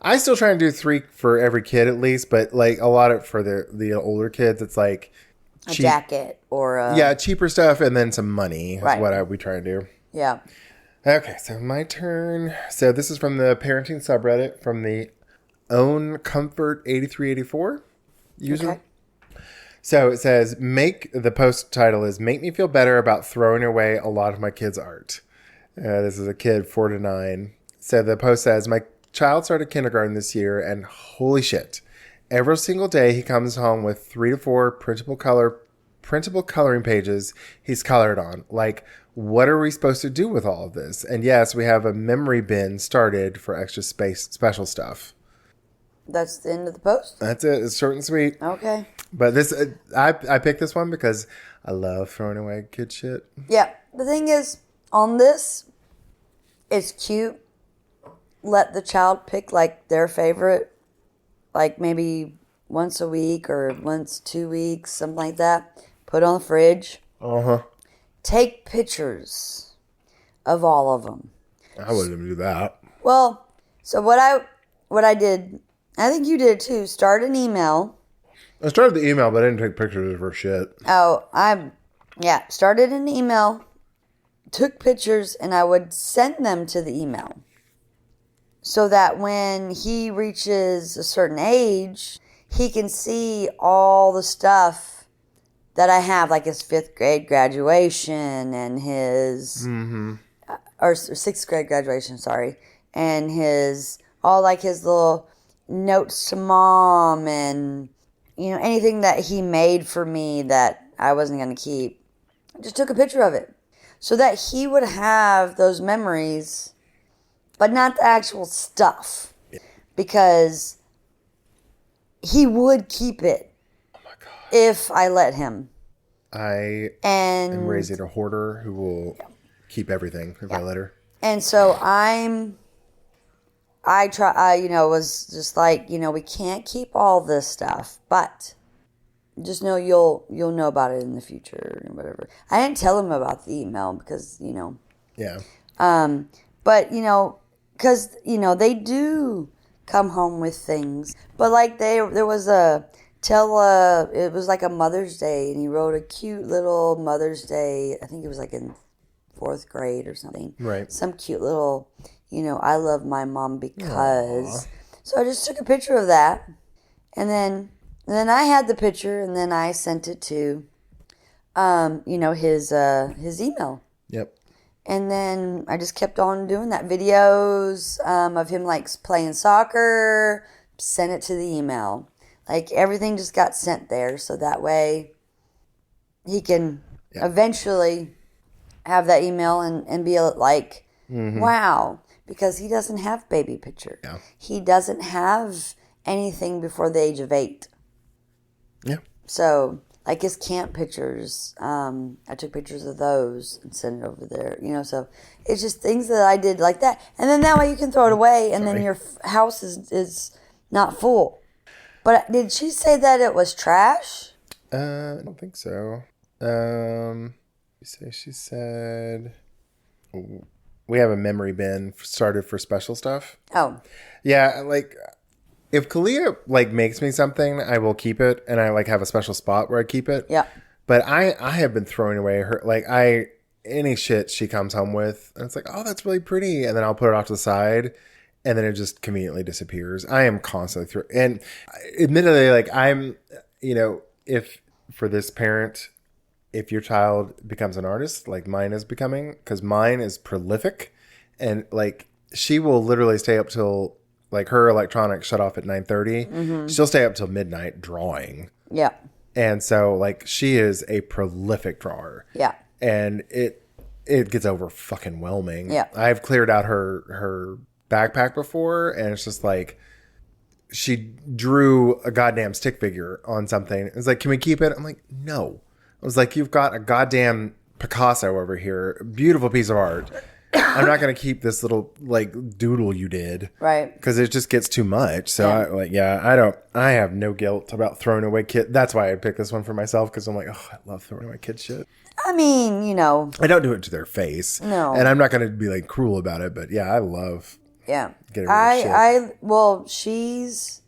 I still try to do 3 for every kid at least. But like a lot of for the older kids, it's like a jacket or cheaper stuff and then some money is what we try to do. Yeah. Okay, so my turn. So this is from the parenting subreddit from the Own Comfort 8384 user. Okay. So it says, the post title is "Make me feel better about throwing away a lot of my kids' art." This is a kid 4 to 9. So the post says, my child started kindergarten this year, and holy shit, every single day he comes home with 3 to 4 printable coloring pages he's colored on. Like, what are we supposed to do with all of this? And yes, we have a memory bin started for extra special stuff. That's the end of the post? That's it. It's short and sweet. Okay. But this, I picked this one because I love throwing away kid shit. Yeah. The thing is, on this, it's cute. Let the child pick like their favorite, like maybe once a week or once 2 weeks, something like that. Put on the fridge. Uh-huh. Take pictures of all of them. I wouldn't even do that. Well, so what I did, I think you did too, start an email. I started the email, but I didn't take pictures for shit. Oh, started an email, took pictures, and I would send them to the email. So that when he reaches a certain age, he can see all the stuff that I have, like his 5th grade graduation and his, or 6th grade graduation, sorry, and his little notes to mom and, anything that he made for me that I wasn't going to keep. I just took a picture of it so that he would have those memories, but not the actual stuff, because he would keep it. If I let him. I am raising a hoarder who will keep everything if I let her. And so was just like, we can't keep all this stuff, but just know you'll know about it in the future or whatever. I didn't tell him about the email because, Yeah. But, because, they do come home with things. But like there was it was like a Mother's Day, and he wrote a cute little Mother's Day. I think it was like in 4th grade or something. Right. Some cute little, I love my mom because. Aww. So I just took a picture of that, and then I had the picture, and then I sent it to, his email. Yep. And then I just kept on doing that. Videos of him like playing soccer, sent it to the email. Like everything just got sent there. So that way he can eventually have that email and be like, wow. Because he doesn't have baby picture. Yeah. He doesn't have anything before the age of 8. Yeah. So, like his camp pictures, I took pictures of those and sent it over there. So it's just things that I did like that. And then that way you can throw it away and then your house is not full. But did she say that it was trash? I don't think so. She said we have a memory bin started for special stuff. Oh. Yeah, like if Kalia like makes me something, I will keep it, and I like have a special spot where I keep it. Yeah. But I have been throwing away her any shit she comes home with, and it's like, oh, that's really pretty, and then I'll put it off to the side, and then it just conveniently disappears. I am constantly and admittedly, like if for this parent, if your child becomes an artist, like mine is becoming, because mine is prolific, and like she will literally stay up till like her electronics shut off at 9:30. Mm-hmm. She'll stay up till midnight drawing. Yeah. And so like she is a prolific drawer. Yeah. And it gets over fucking whelming. Yeah. I've cleared out her backpack before, and it's just like she drew a goddamn stick figure on something. It's like, can we keep it? I'm like, no. I was like, you've got a goddamn Picasso over here. Beautiful piece of art. I'm not going to keep this little like doodle you did. Right. Because it just gets too much. So I have no guilt about throwing away kid. That's why I picked this one for myself. Because I'm like, oh, I love throwing away kid shit. I mean, I don't do it to their face. No. And I'm not going to be like cruel about it. But yeah, I love getting rid of shit. She's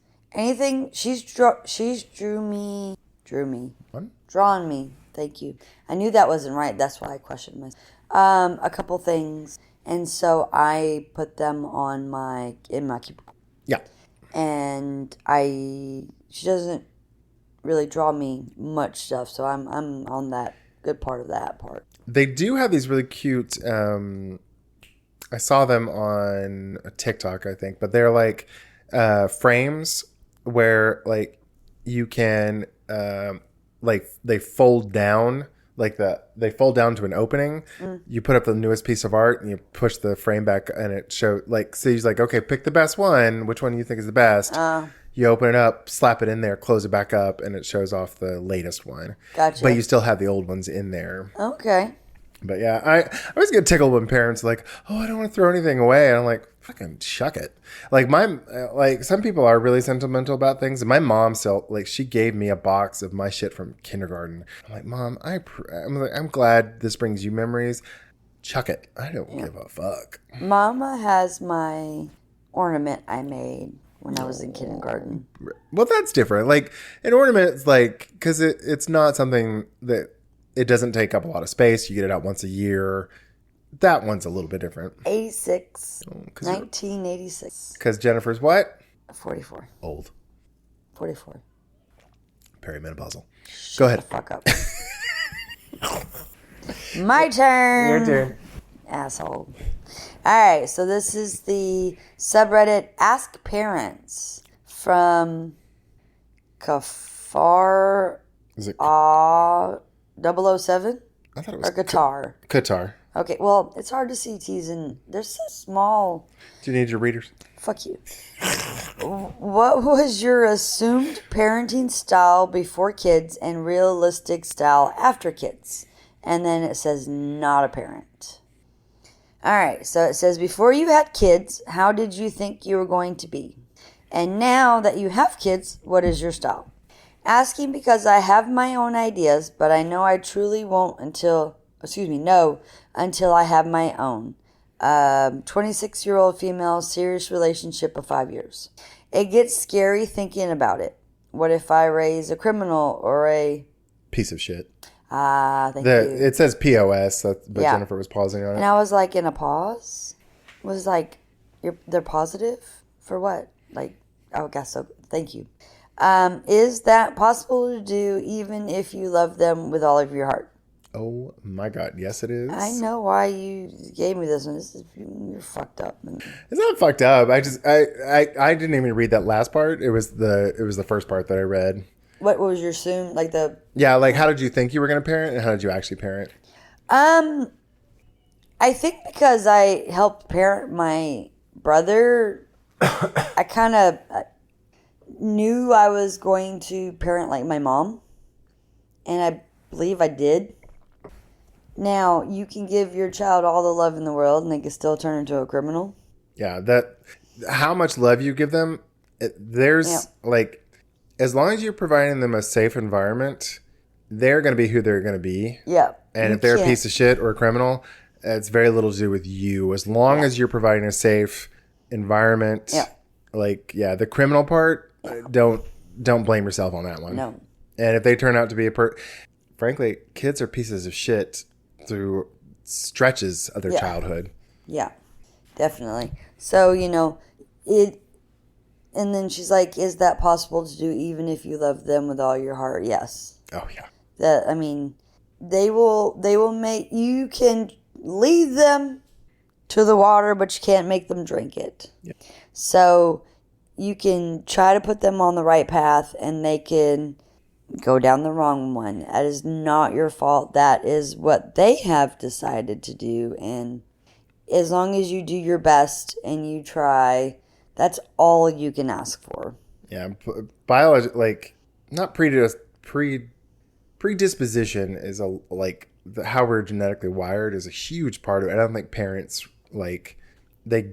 drawn me. Thank you. I knew that wasn't right. That's why I questioned myself. A couple things, and so I put them in my cubicle. Yeah. And she doesn't really draw me much stuff, so I'm on that good part of that part. They do have these really cute. I saw them on TikTok, I think, but they're like frames where like you can like they fold down. They fold down to an opening. You put up the newest piece of art and you push the frame back, and it shows like, so he's like, okay, pick the best one. Which one do you think is the best? You open it up, slap it in there, close it back up, and it shows off the latest one. Gotcha. But you still have the old ones in there. Okay. But yeah, I always get tickled when parents are like, oh, I don't want to throw anything away. And I'm like, fucking shuck it. Like some people are really sentimental about things. And my mom still, like, she gave me a box of my shit from kindergarten. I'm like, Mom, I'm glad this brings you memories. Chuck it. I don't give a fuck. Mama has my ornament I made when I was in kindergarten. Well, that's different. Like an ornament is like, because it's not something that, it doesn't take up a lot of space. You get it out once a year. That one's a little bit different. 1986. Because Jennifer's what? 44. Old. 44. Perimenopausal. Go ahead. Shut the fuck up. My turn. Your turn. Asshole. All right. So this is the subreddit Ask Parents from Kafar. Is it 007? I thought it was Qatar. Qatar. Okay, well, it's hard to see T's and they're so small. Do you need your readers? Fuck you. What was your assumed parenting style before kids and realistic style after kids? And then it says not a parent. All right, so it says before you had kids, how did you think you were going to be? And now that you have kids, what is your style? Asking because I have my own ideas, but I know I truly won't until I have my own. 26-year-old female, serious relationship of 5 years. It gets scary thinking about it. What if I raise a criminal or a... Piece of shit. Thank you. It says POS, but yeah. Jennifer was pausing on it. And I was like, in a pause? Was like, they're positive? For what? Like, I guess so. Thank you. Is that possible to do even if you love them with all of your heart? Oh my God. Yes, it I is. know why you gave me this one. You're fucked up. It's not fucked up. I didn't even read that last part. It was the first part that I read. What was your soon like the? Yeah, like how did you think you were going to parent and how did you actually parent? Um, I think because I helped parent my brother, I kind of knew I was going to parent like my mom, and I believe I did. Now, you can give your child all the love in the world and they can still turn into a criminal. Yeah, that how much love you give them, Yeah. there's like as long as you're providing them a safe environment, they're going to be who they're going to be. Yeah. And You if they're a can't. piece of shit or a criminal, it's very little to do with you. As long Yeah. as you're providing a safe environment, Yeah. like yeah, the criminal part, don't blame yourself on that one. No. And if they turn out to be frankly, kids are pieces of shit through stretches of their Yeah. childhood. Yeah. Definitely. So, it. And then she's like, is that possible to do even if you love them with all your heart? Yes. Oh yeah. That, I mean, they will make, you can lead them to the water, but you can't make them drink it. Yeah. So you can try to put them on the right path and they can go down the wrong one. That is not your fault. That is what they have decided to do. And as long as you do your best and you try, that's all you can ask for. Yeah, biology like not predisposition is a like how we're genetically wired is a huge part of it. I don't think parents like they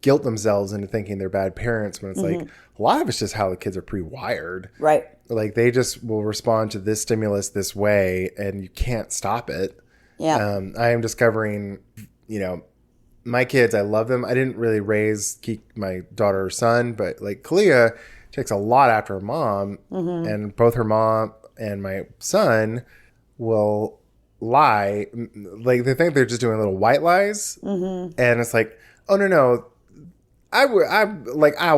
guilt themselves into thinking they're bad parents when it's like a lot of it's just how the kids are pre-wired. Right. Like they just will respond to this stimulus this way, and you can't stop it. Yeah. I am discovering, my kids. I love them. I didn't really raise my daughter or son, but like Kalia takes a lot after her mom, and both her mom and my son will lie. Like they think they're just doing little white lies, and it's like, oh no. I'll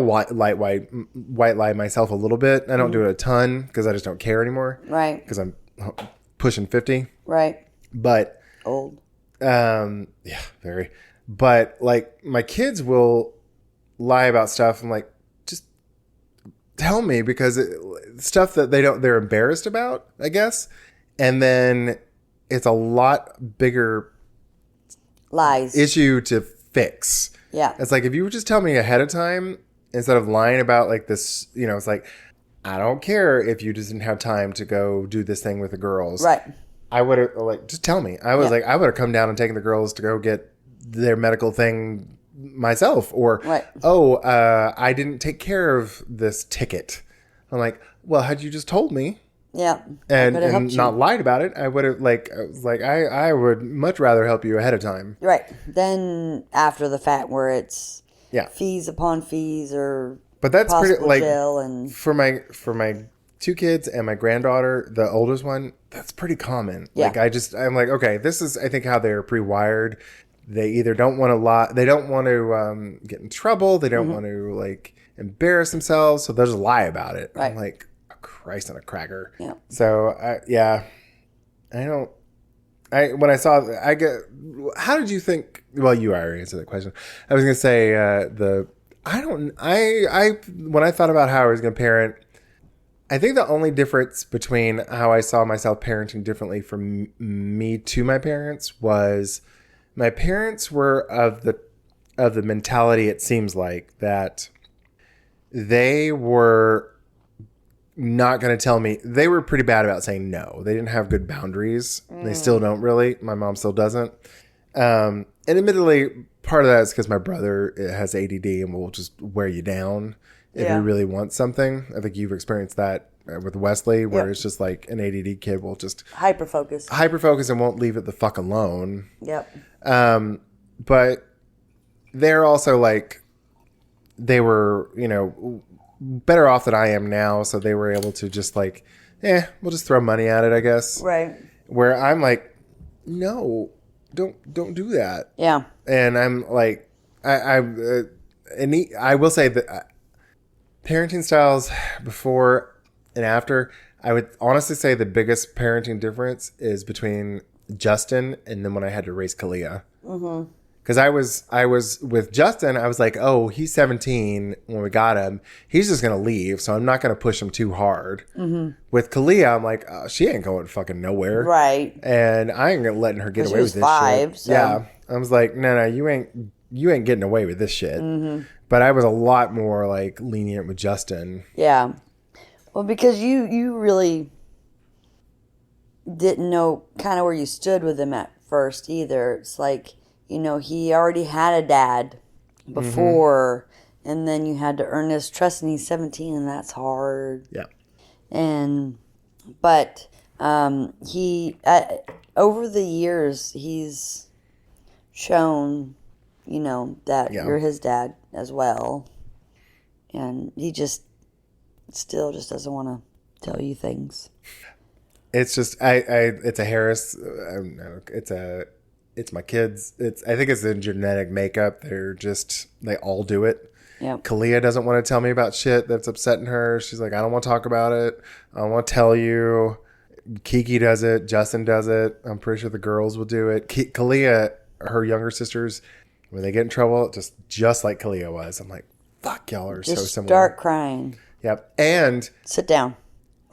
white lie myself a little bit. I don't do it a ton because I just don't care anymore. Right. Because I'm pushing 50. Right. But Old. yeah, very. But like my kids will lie about stuff. I'm like, just tell me because stuff that they're embarrassed about, I guess. And then it's a lot bigger Lies. issue to fix. Yeah. It's like if you would just tell me ahead of time instead of lying about like this, it's like I don't care if you just didn't have time to go do this thing with the girls. Right. I would have like just tell me. I would have come down and taken the girls to go get their medical thing myself or Right. I didn't take care of this ticket. I'm like, well, had you just told me Yeah. and not lied about it, I would have I would much rather help you ahead of time. Right. Then after the fact where it's Yeah. fees upon fees or But that's pretty possible like jail and for my two kids and my granddaughter, the oldest one, that's pretty common. Yeah. Like I'm like, okay, this is I think how they're pre-wired. They either don't want to lie, they don't want to get in trouble, they don't want to like embarrass themselves, so they'll just lie about it. Right. I'm like, oh, Christ on a cracker. Yeah. So I don't. When I saw I get. How did you think? Well, you already answered that question. I was gonna say when I thought about how I was gonna parent, I think the only difference between how I saw myself parenting differently from me to my parents was my parents were of the mentality. It seems like that they were not going to tell me. They were pretty bad about saying no. They didn't have good boundaries. They still don't really. My mom still doesn't. And admittedly, part of that is because my brother has ADD and will just wear you down if Yeah. you really want something. I think you've experienced that with Wesley, where Yep. it's just like an ADD kid will just hyper focus. hyper focus and won't leave it the fuck alone. Yep. But they're also like, they were, better off than I am now. So they were able to just like, we'll just throw money at it, I guess. Right. Where I'm like, no, don't do that. Yeah. And I'm like, I will say that parenting styles before and after, I would honestly say the biggest parenting difference is between Justin, and then when I had to raise Kalia. Because I was with Justin, I was like, oh, he's 17 when we got him. He's just going to leave, so I'm not going to push him too hard. With Kalia, I'm like, oh, she ain't going fucking nowhere. Right. And I ain't letting her get away with this 5, shit. so. Yeah. I was like, no, you ain't getting away with this shit. But I was a lot more like lenient with Justin. Yeah. Well, because you really didn't know kind of where you stood with him at first either. It's like, he already had a dad before, and then you had to earn his trust, and he's 17, and that's hard. Yeah. But he, over the years, he's shown, that you're his dad as well. And he still doesn't want to tell you things. It's just, it's a Harris, it's my kids. I think it's the genetic makeup. They all do it. Yeah. Kalia doesn't want to tell me about shit that's upsetting her. She's like, I don't want to talk about it. I don't want to tell you. Kiki does it. Justin does it. I'm pretty sure the girls will do it. Kalia, her younger sisters, when they get in trouble, just like Kalia was. I'm like, fuck, y'all are so similar. Start crying. Yep. And sit down.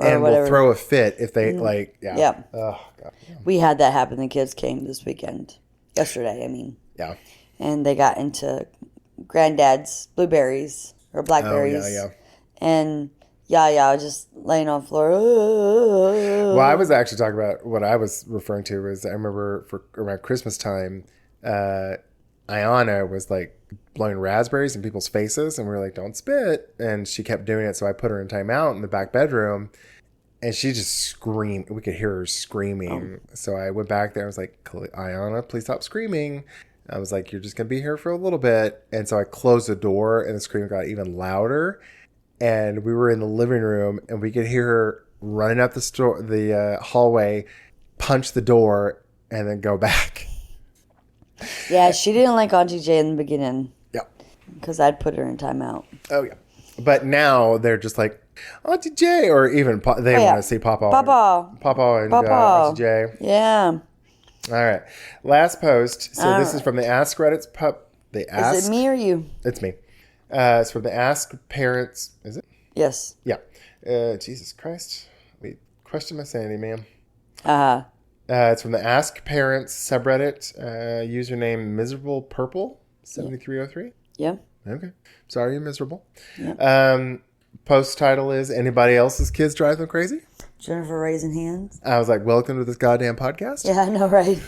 And we'll throw a fit if they yeah. Yep. Oh, God. Yeah. We had that happen. The kids came yesterday, I mean. Yeah. And they got into Granddad's blueberries or blackberries. Oh, yeah. And Yaya just laying on the floor. Well, I was actually talking about what I was referring to was I remember for around Christmas time, Ayana was like blowing raspberries in people's faces, and we were like, don't spit. And she kept doing it, so I put her in timeout in the back bedroom, and she just screamed. We could hear her screaming. So I went back there. I was like, Ayana, please stop screaming. I was like, you're just going to be here for a little bit. And so I closed the door, and the scream got even louder. And we were in the living room, and we could hear her running up the hallway, punch the door, and then go back. Yeah, she didn't like Auntie J in the beginning. Yeah. Because I'd put her in timeout. Oh, yeah. But now they're just like, Auntie J, or even they want to see Papa. Papa and Auntie J. Yeah. All right. Last post. So this is from the Ask Reddit's Is it me or you? It's me. It's from the Ask Parents. Is it? Yes. Yeah. Jesus Christ. Wait. Question my sanity, ma'am. Uh-huh. It's from the Ask Parents subreddit. Username Miserable Purple 7303. Yeah. Okay. Sorry you're miserable. Yeah. Post title is Anybody Else's Kids Drive Them Crazy? Jennifer raising hands. I was like, welcome to this goddamn podcast. Yeah, I know, right?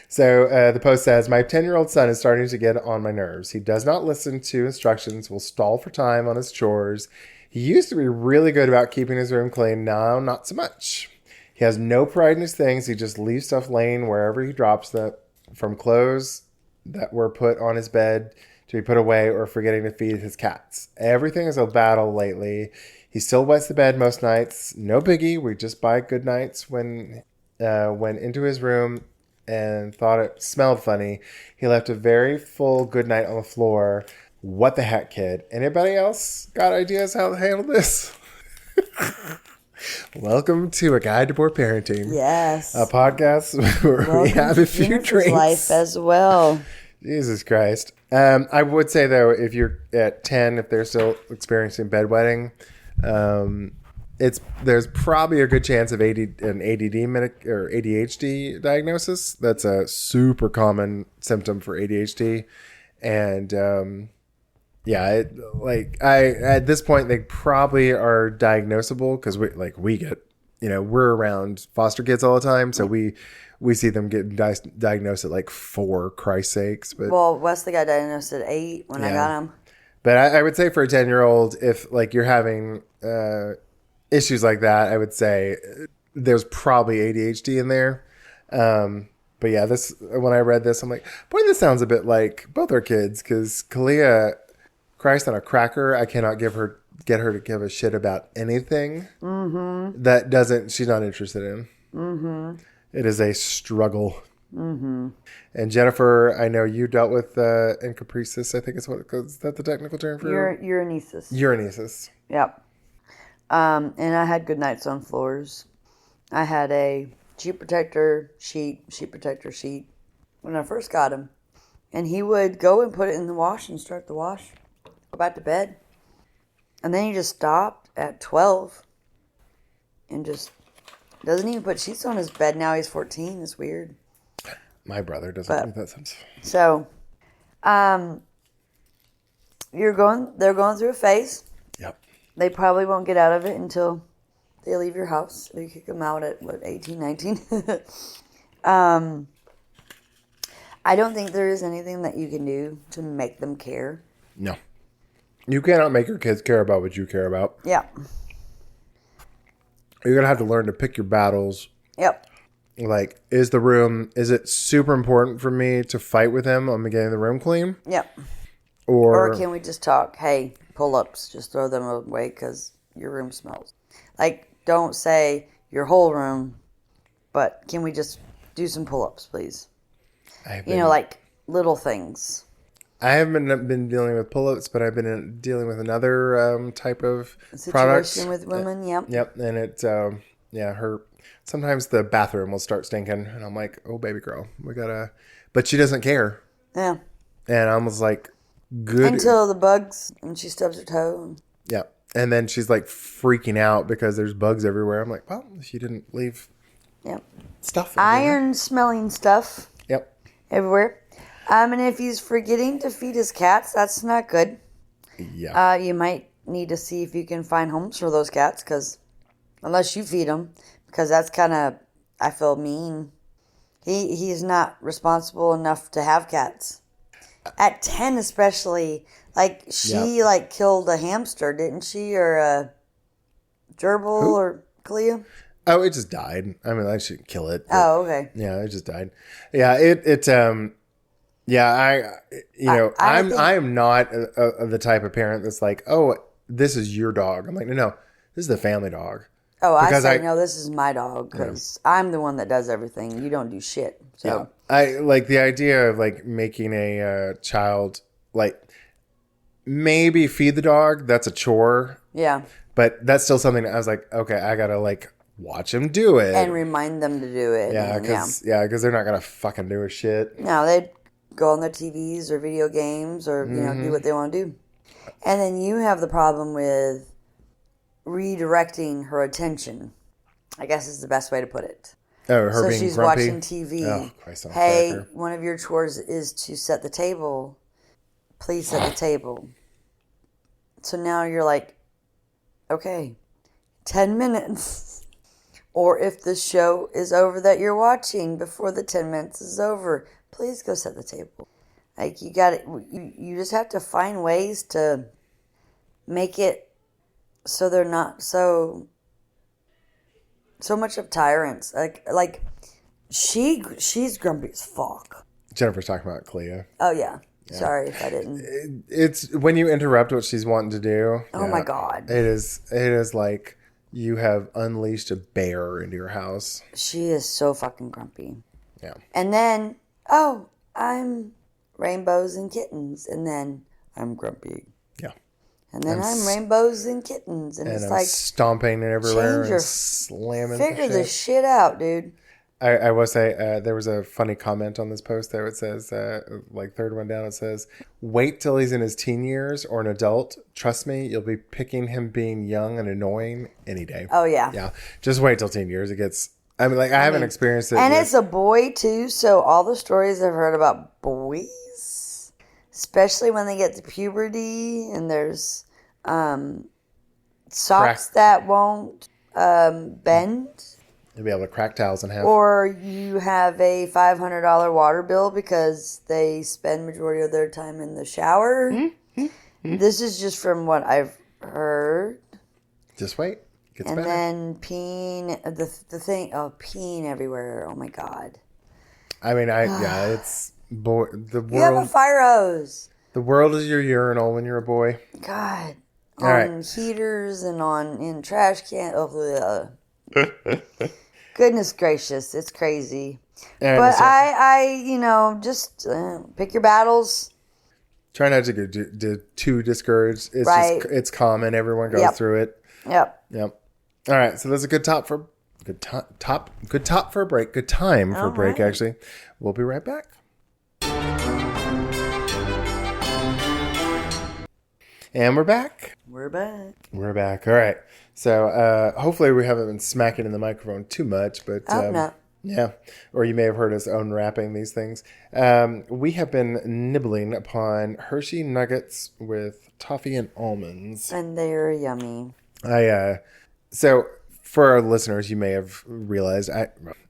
So the post says, my 10-year-old son is starting to get on my nerves. He does not listen to instructions, will stall for time on his chores. He used to be really good about keeping his room clean. Now, not so much. He has no pride in his things. He just leaves stuff laying wherever he drops them, from clothes that were put on his bed to be put away or forgetting to feed his cats. Everything is a battle lately. He still wets the bed most nights. No biggie. We just buy good nights. When went into his room and thought it smelled funny, he left a very full good night on the floor. What the heck, kid? Anybody else got ideas how to handle this? Welcome to A Guide to Poor Parenting. Yes. A podcast where we have a few drinks. Life as well. Jesus Christ. I would say, though, if you're at 10, if they're still experiencing bedwetting, there's probably a good chance of an ADD or ADHD diagnosis. That's a super common symptom for ADHD. And at this point, they probably are diagnosable because we get, we're around foster kids all the time. So we see them getting diagnosed at like 4, Christ's sakes. But Wesley got diagnosed at 8 when I got him. But I would say for a 10-year-old, if like you're having issues like that, I would say there's probably ADHD in there. But yeah, when I read this, I'm like, boy, this sounds a bit like both our kids, because Kalia, Christ on a cracker, I cannot get her to give a shit about anything that she's not interested in. Mm-hmm. It is a struggle. Mm-hmm. And Jennifer, I know you dealt with encopresis. I think is that the technical term for urinasis. Urinasis. Yep. And I had good nights on floors. I had a sheet protector, sheet protector, sheet, when I first got him. And he would go and put it in the wash and start the wash, go back to bed. And then he just stopped at 12 and just doesn't even put sheets on his bed. Now he's 14. It's weird. My brother doesn't do that sometimes. So, they're going through a phase. Yep. They probably won't get out of it until they leave your house. You kick them out at, 18, 19? I don't think there is anything that you can do to make them care. No. You cannot make your kids care about what you care about. Yeah. You're going to have to learn to pick your battles. Yep. Like, is it super important for me to fight with him on getting the room clean? Yep. Or can we just talk, hey, pull-ups, just throw them away because your room smells. Like, don't say your whole room, but can we just do some pull-ups, please? Like little things. I haven't been dealing with pull-ups, but I've been dealing with another type of situation with women. Yep. Yep, and it, sometimes the bathroom will start stinking, and I'm like, oh, baby girl, we gotta. But she doesn't care. Yeah. And I was like, good until the bugs, and she stubs her toe. Yeah, and then she's like freaking out because there's bugs everywhere. I'm like, well, she didn't leave. Yep. Stuff. Everywhere. Iron smelling stuff. Yep. Everywhere. And if he's forgetting to feed his cats, that's not good. Yeah. You might need to see if you can find homes for those cats, because unless you feed them, because that's kind of, I feel mean. He's not responsible enough to have cats. At 10 especially, like she killed a hamster, didn't she? Or a gerbil. Who? Or Clea? Oh, it just died. I mean, I shouldn't kill it. Oh, okay. Yeah, it just died. Yeah, I am not the type of parent that's like, oh, this is your dog. I'm like, no, this is the family dog. Oh, because I say, no, this is my dog, because I'm the one that does everything. You don't do shit. So. Yeah. I like the idea of like making a child like maybe feed the dog. That's a chore. Yeah. But that's still something that I was like, okay, I gotta like watch him do it and remind them to do it. Yeah, because they're not gonna fucking do a shit. No, they go on their TVs or video games or do what they want to do, and then you have the problem with redirecting her attention. I guess is the best way to put it. Oh, her so being she's grumpy? watching TV. Oh, Christ on hey, cracker. One of your chores is to set the table. Please set the table. So now you're like, okay, 10 minutes. Or if the show is over that you're watching before the 10 minutes is over, please go set the table. Like you got it. You just have to find ways to make it so they're not so much of tyrants. Like she's grumpy as fuck. Jennifer's talking about Clea. Oh yeah. Sorry if I didn't. It's when you interrupt what she's wanting to do. Oh my God. It is like you have unleashed a bear into your house. She is so fucking grumpy. Yeah. And then, I'm rainbows and kittens, and then I'm grumpy. Yeah. And then I'm rainbows and kittens, and it's I'm like stomping everywhere change and slamming. Figure this shit out, dude. I will say there was a funny comment on this post there. It says, like third one down, it says, wait till he's in his teen years or an adult. Trust me, you'll be picking him being young and annoying any day. Oh, yeah. Yeah. Just wait till teen years. It gets, I mean, like, I haven't experienced it. And it's a boy, too. So all the stories I've heard about boys, especially when they get to puberty and there's socks that won't bend. You'll be able to crack towels in half. Or you have a $500 water bill because they spend majority of their time in the shower. Mm-hmm. This is just from what I've heard. Just wait. Gets and better. Then peeing, peeing everywhere. Oh my God. I mean, it's the world. You have a fire hose. The world is your urinal when you're a boy. God. All on heaters and in trash cans. Goodness gracious, it's crazy. But I just pick your battles. Try not to get too discouraged. It's just, it's common. Everyone goes through it. Yep. All right, so that's a good top for Good top for a break. Good time for a break, actually. We'll be right back. And we're back. We're back. All right. So hopefully we haven't been smacking in the microphone too much, but no. yeah. Or you may have heard us unwrapping these things. We have been nibbling upon Hershey Nuggets with toffee and almonds. And they're yummy. So for our listeners, you may have realized,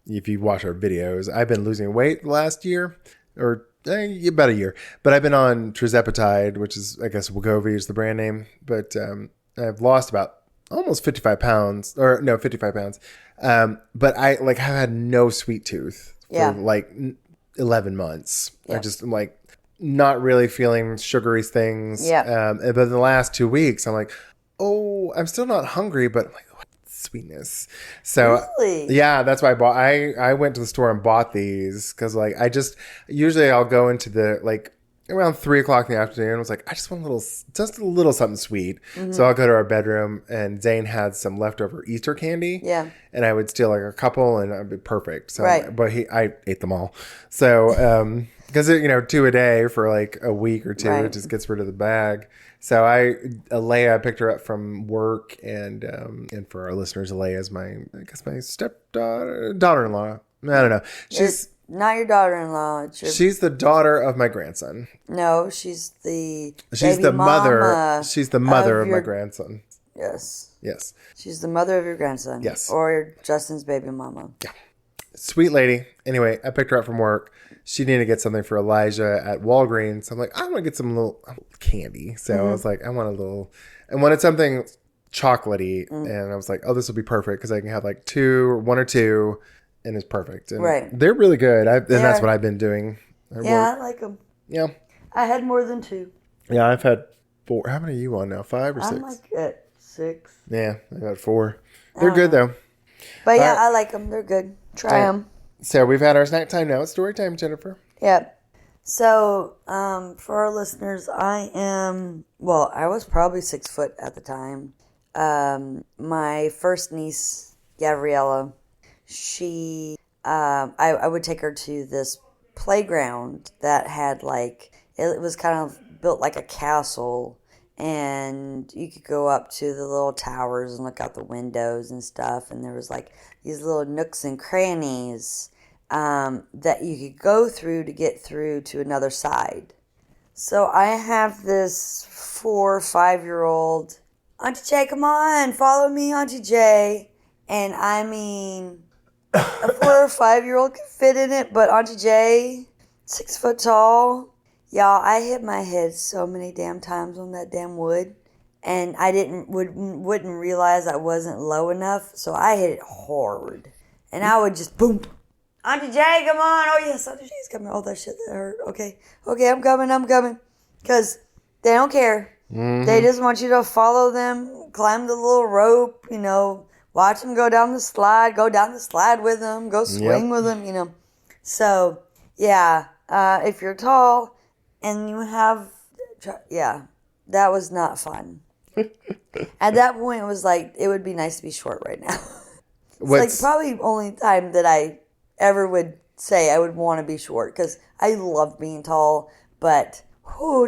if you watch our videos, I've been losing weight last year, or about a year. But I've been on tirzepatide, which is, I guess, Wegovy is the brand name. But I've lost about almost 55 pounds. But I have had no sweet tooth for like 11 months. I just am like not really feeling sugary things. But in the last 2 weeks, I'm like, oh, I'm still not hungry, but I'm like, what sweetness. So really? Yeah, that's why I went to the store and bought these because like usually I'll go into the like around 3:00 in the afternoon. I was like, I just want just a little something sweet. Mm-hmm. So I'll go to our bedroom, and Zane had some leftover Easter candy. Yeah. And I would steal like a couple, and I'd be perfect. So, right. But I ate them all. So, because 2 a day for like a week or two, it just gets rid of the bag. So Alea picked her up from work, and for our listeners, Alea is my stepdaughter, daughter-in-law. I don't know. She's not your daughter-in-law. She's the daughter of my grandson. No, she's the mother. She's the mother of my grandson. Yes. Yes. She's the mother of your grandson. Yes. Or Justin's baby mama. Yeah. Sweet lady. Anyway, I picked her up from work. She needed to get something for Elijah at Walgreens. So I'm like, I want to get some little candy. So I was like, I wanted something chocolatey. And I was like, oh, this will be perfect because I can have like one or two. And it's perfect. And they're really good. And that's what I've been doing. I like them. Yeah. I had more than 2. Yeah, I've had 4. How many are you on now? 5 or 6? I'm like at 6. Yeah, I got 4. They're good though. But yeah, I like them. They're good. Try them. So we've had our snack time now. It's story time, Jennifer. Yep. So for our listeners, I was probably 6 foot at the time. My first niece, Gabriella, she, I would take her to this playground that had it was kind of built like a castle, and you could go up to the little towers and look out the windows and stuff, and there was like these little nooks and crannies that you could go through to get through to another side. So I have this 4 or 5-year-old, Auntie Jay, come on, follow me, Auntie Jay. And I mean, a 4 or 5-year-old could fit in it, but Auntie Jay, 6 foot tall. Y'all, I hit my head so many damn times on that damn wood, and I wouldn't realize I wasn't low enough, so I hit it hard. And I would just boom. Auntie Jay, come on. Oh, yes, Auntie Jay's coming. Oh, that shit that hurt. Okay, I'm coming. Because they don't care. Mm-hmm. They just want you to follow them, climb the little rope, watch them go down the slide with them, go swing with them, So, yeah, if you're tall and you have, that was not fun. At that point, it was like, it would be nice to be short right now. It's probably only time that I ever would say I would want to be short, because I love being tall, but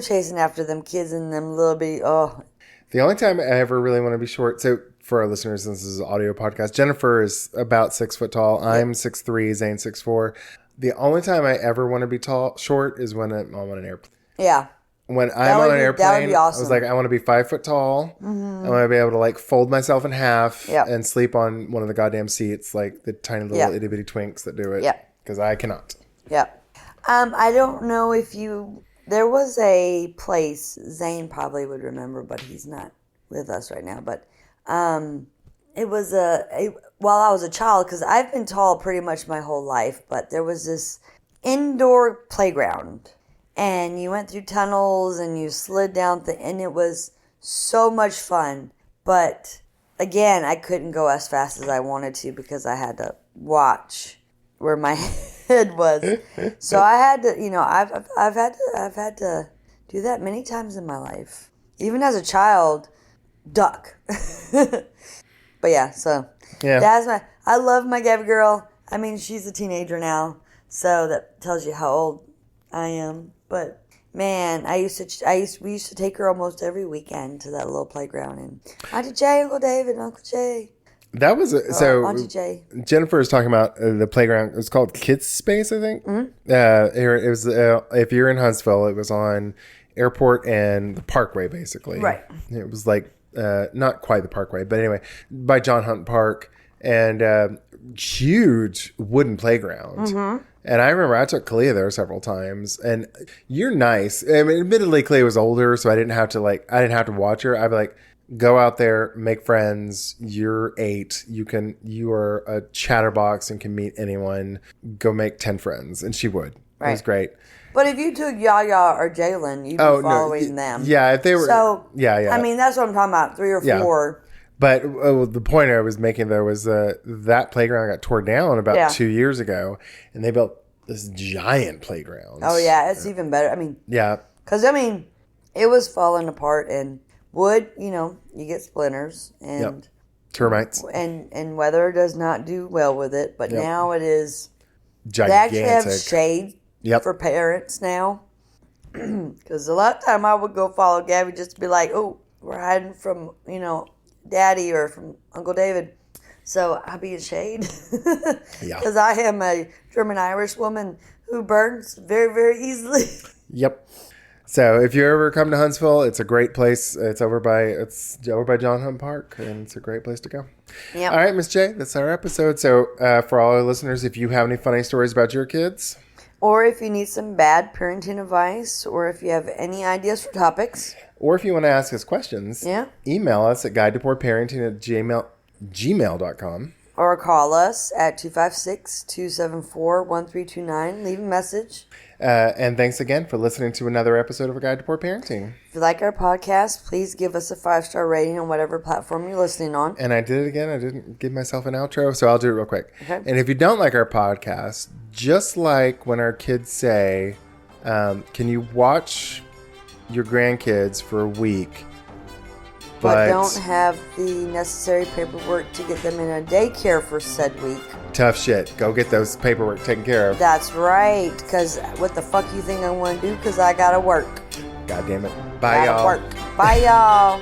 chasing after them kids and them little bitty, The only time I ever really want to be short, so for our listeners, since this is an audio podcast, Jennifer is about 6 foot tall. I'm 6'3", Zane 6'4". The only time I ever want to be short is when I'm on an airplane. Yeah. When I'm on an airplane, that would be awesome. I was like, I want to be 5 foot tall. Mm-hmm. I want to be able to fold myself in half and sleep on one of the goddamn seats, like the tiny little itty bitty twinks that do it. Yeah. Because I cannot. Yeah. I don't know if there was a place, Zane probably would remember, but he's not with us right now. But it was while I was a child, because I've been tall pretty much my whole life, but there was this indoor playground. And you went through tunnels and you slid down, and it was so much fun. But again, I couldn't go as fast as I wanted to because I had to watch where my head was. So I had to, I've had to do that many times in my life. Even as a child, duck. But yeah, so Yeah. I love my Gabby girl. I mean, she's a teenager now, so that tells you how old I am. But man, we used to take her almost every weekend to that little playground, and Auntie Jay, Uncle David, Uncle Jay. That was Auntie Jay. Jennifer was talking about the playground. It was called Kids Space, I think. Mm-hmm. It was if you're in Huntsville, it was on Airport and the Parkway, basically. Right. It was like not quite the Parkway, but anyway, by John Hunt Park, and huge wooden playground. Mm-hmm. And I remember I took Kalia there several times, and you're nice. I mean, admittedly, Kalia was older, so I didn't have to watch her. I'd be like, go out there, make friends. You're 8. You are a chatterbox and can meet anyone. Go make 10 friends. And she would. Right. It was great. But if you took Yaya or Jalen, you'd be following them. Yeah, if they were. So, yeah. I mean, that's what I'm talking about, 3 or 4. Yeah. But the point I was making there was that playground got torn down about 2 years ago, and they built this giant playground. Oh, yeah, it's even better. I mean, yeah. Because, I mean, it was falling apart, and wood, you get splinters and termites, and weather does not do well with it. But now it is gigantic. They actually have shade for parents now. Because a lot of time I would go follow Gabby just to be like, oh, we're hiding from Daddy or from Uncle David. So I'll be in shade. Because I am a German Irish woman who burns very, very easily. Yep. So if you ever come to Huntsville, it's a great place. It's over by John Hunt Park, and it's a great place to go. Yep. All right, Miss J, that's our episode. So for all our listeners, if you have any funny stories about your kids, or if you need some bad parenting advice, or if you have any ideas for topics, or if you want to ask us questions, email us at guidetopoorparenting@gmail.com. Or call us at 256-274-1329. Leave a message. And thanks again for listening to another episode of A Guide to Poor Parenting. If you like our podcast, please give us a 5-star rating on whatever platform you're listening on. And I did it again. I didn't give myself an outro, so I'll do it real quick. Okay. And if you don't like our podcast, just like when our kids say, can you watch your grandkids for a week, but don't have the necessary paperwork to get them in a daycare for said week. Tough shit. Go get those paperwork taken care of. That's right. Because what the fuck you think I want to do? Because I got to work. God damn it. Bye, y'all. Bye, y'all.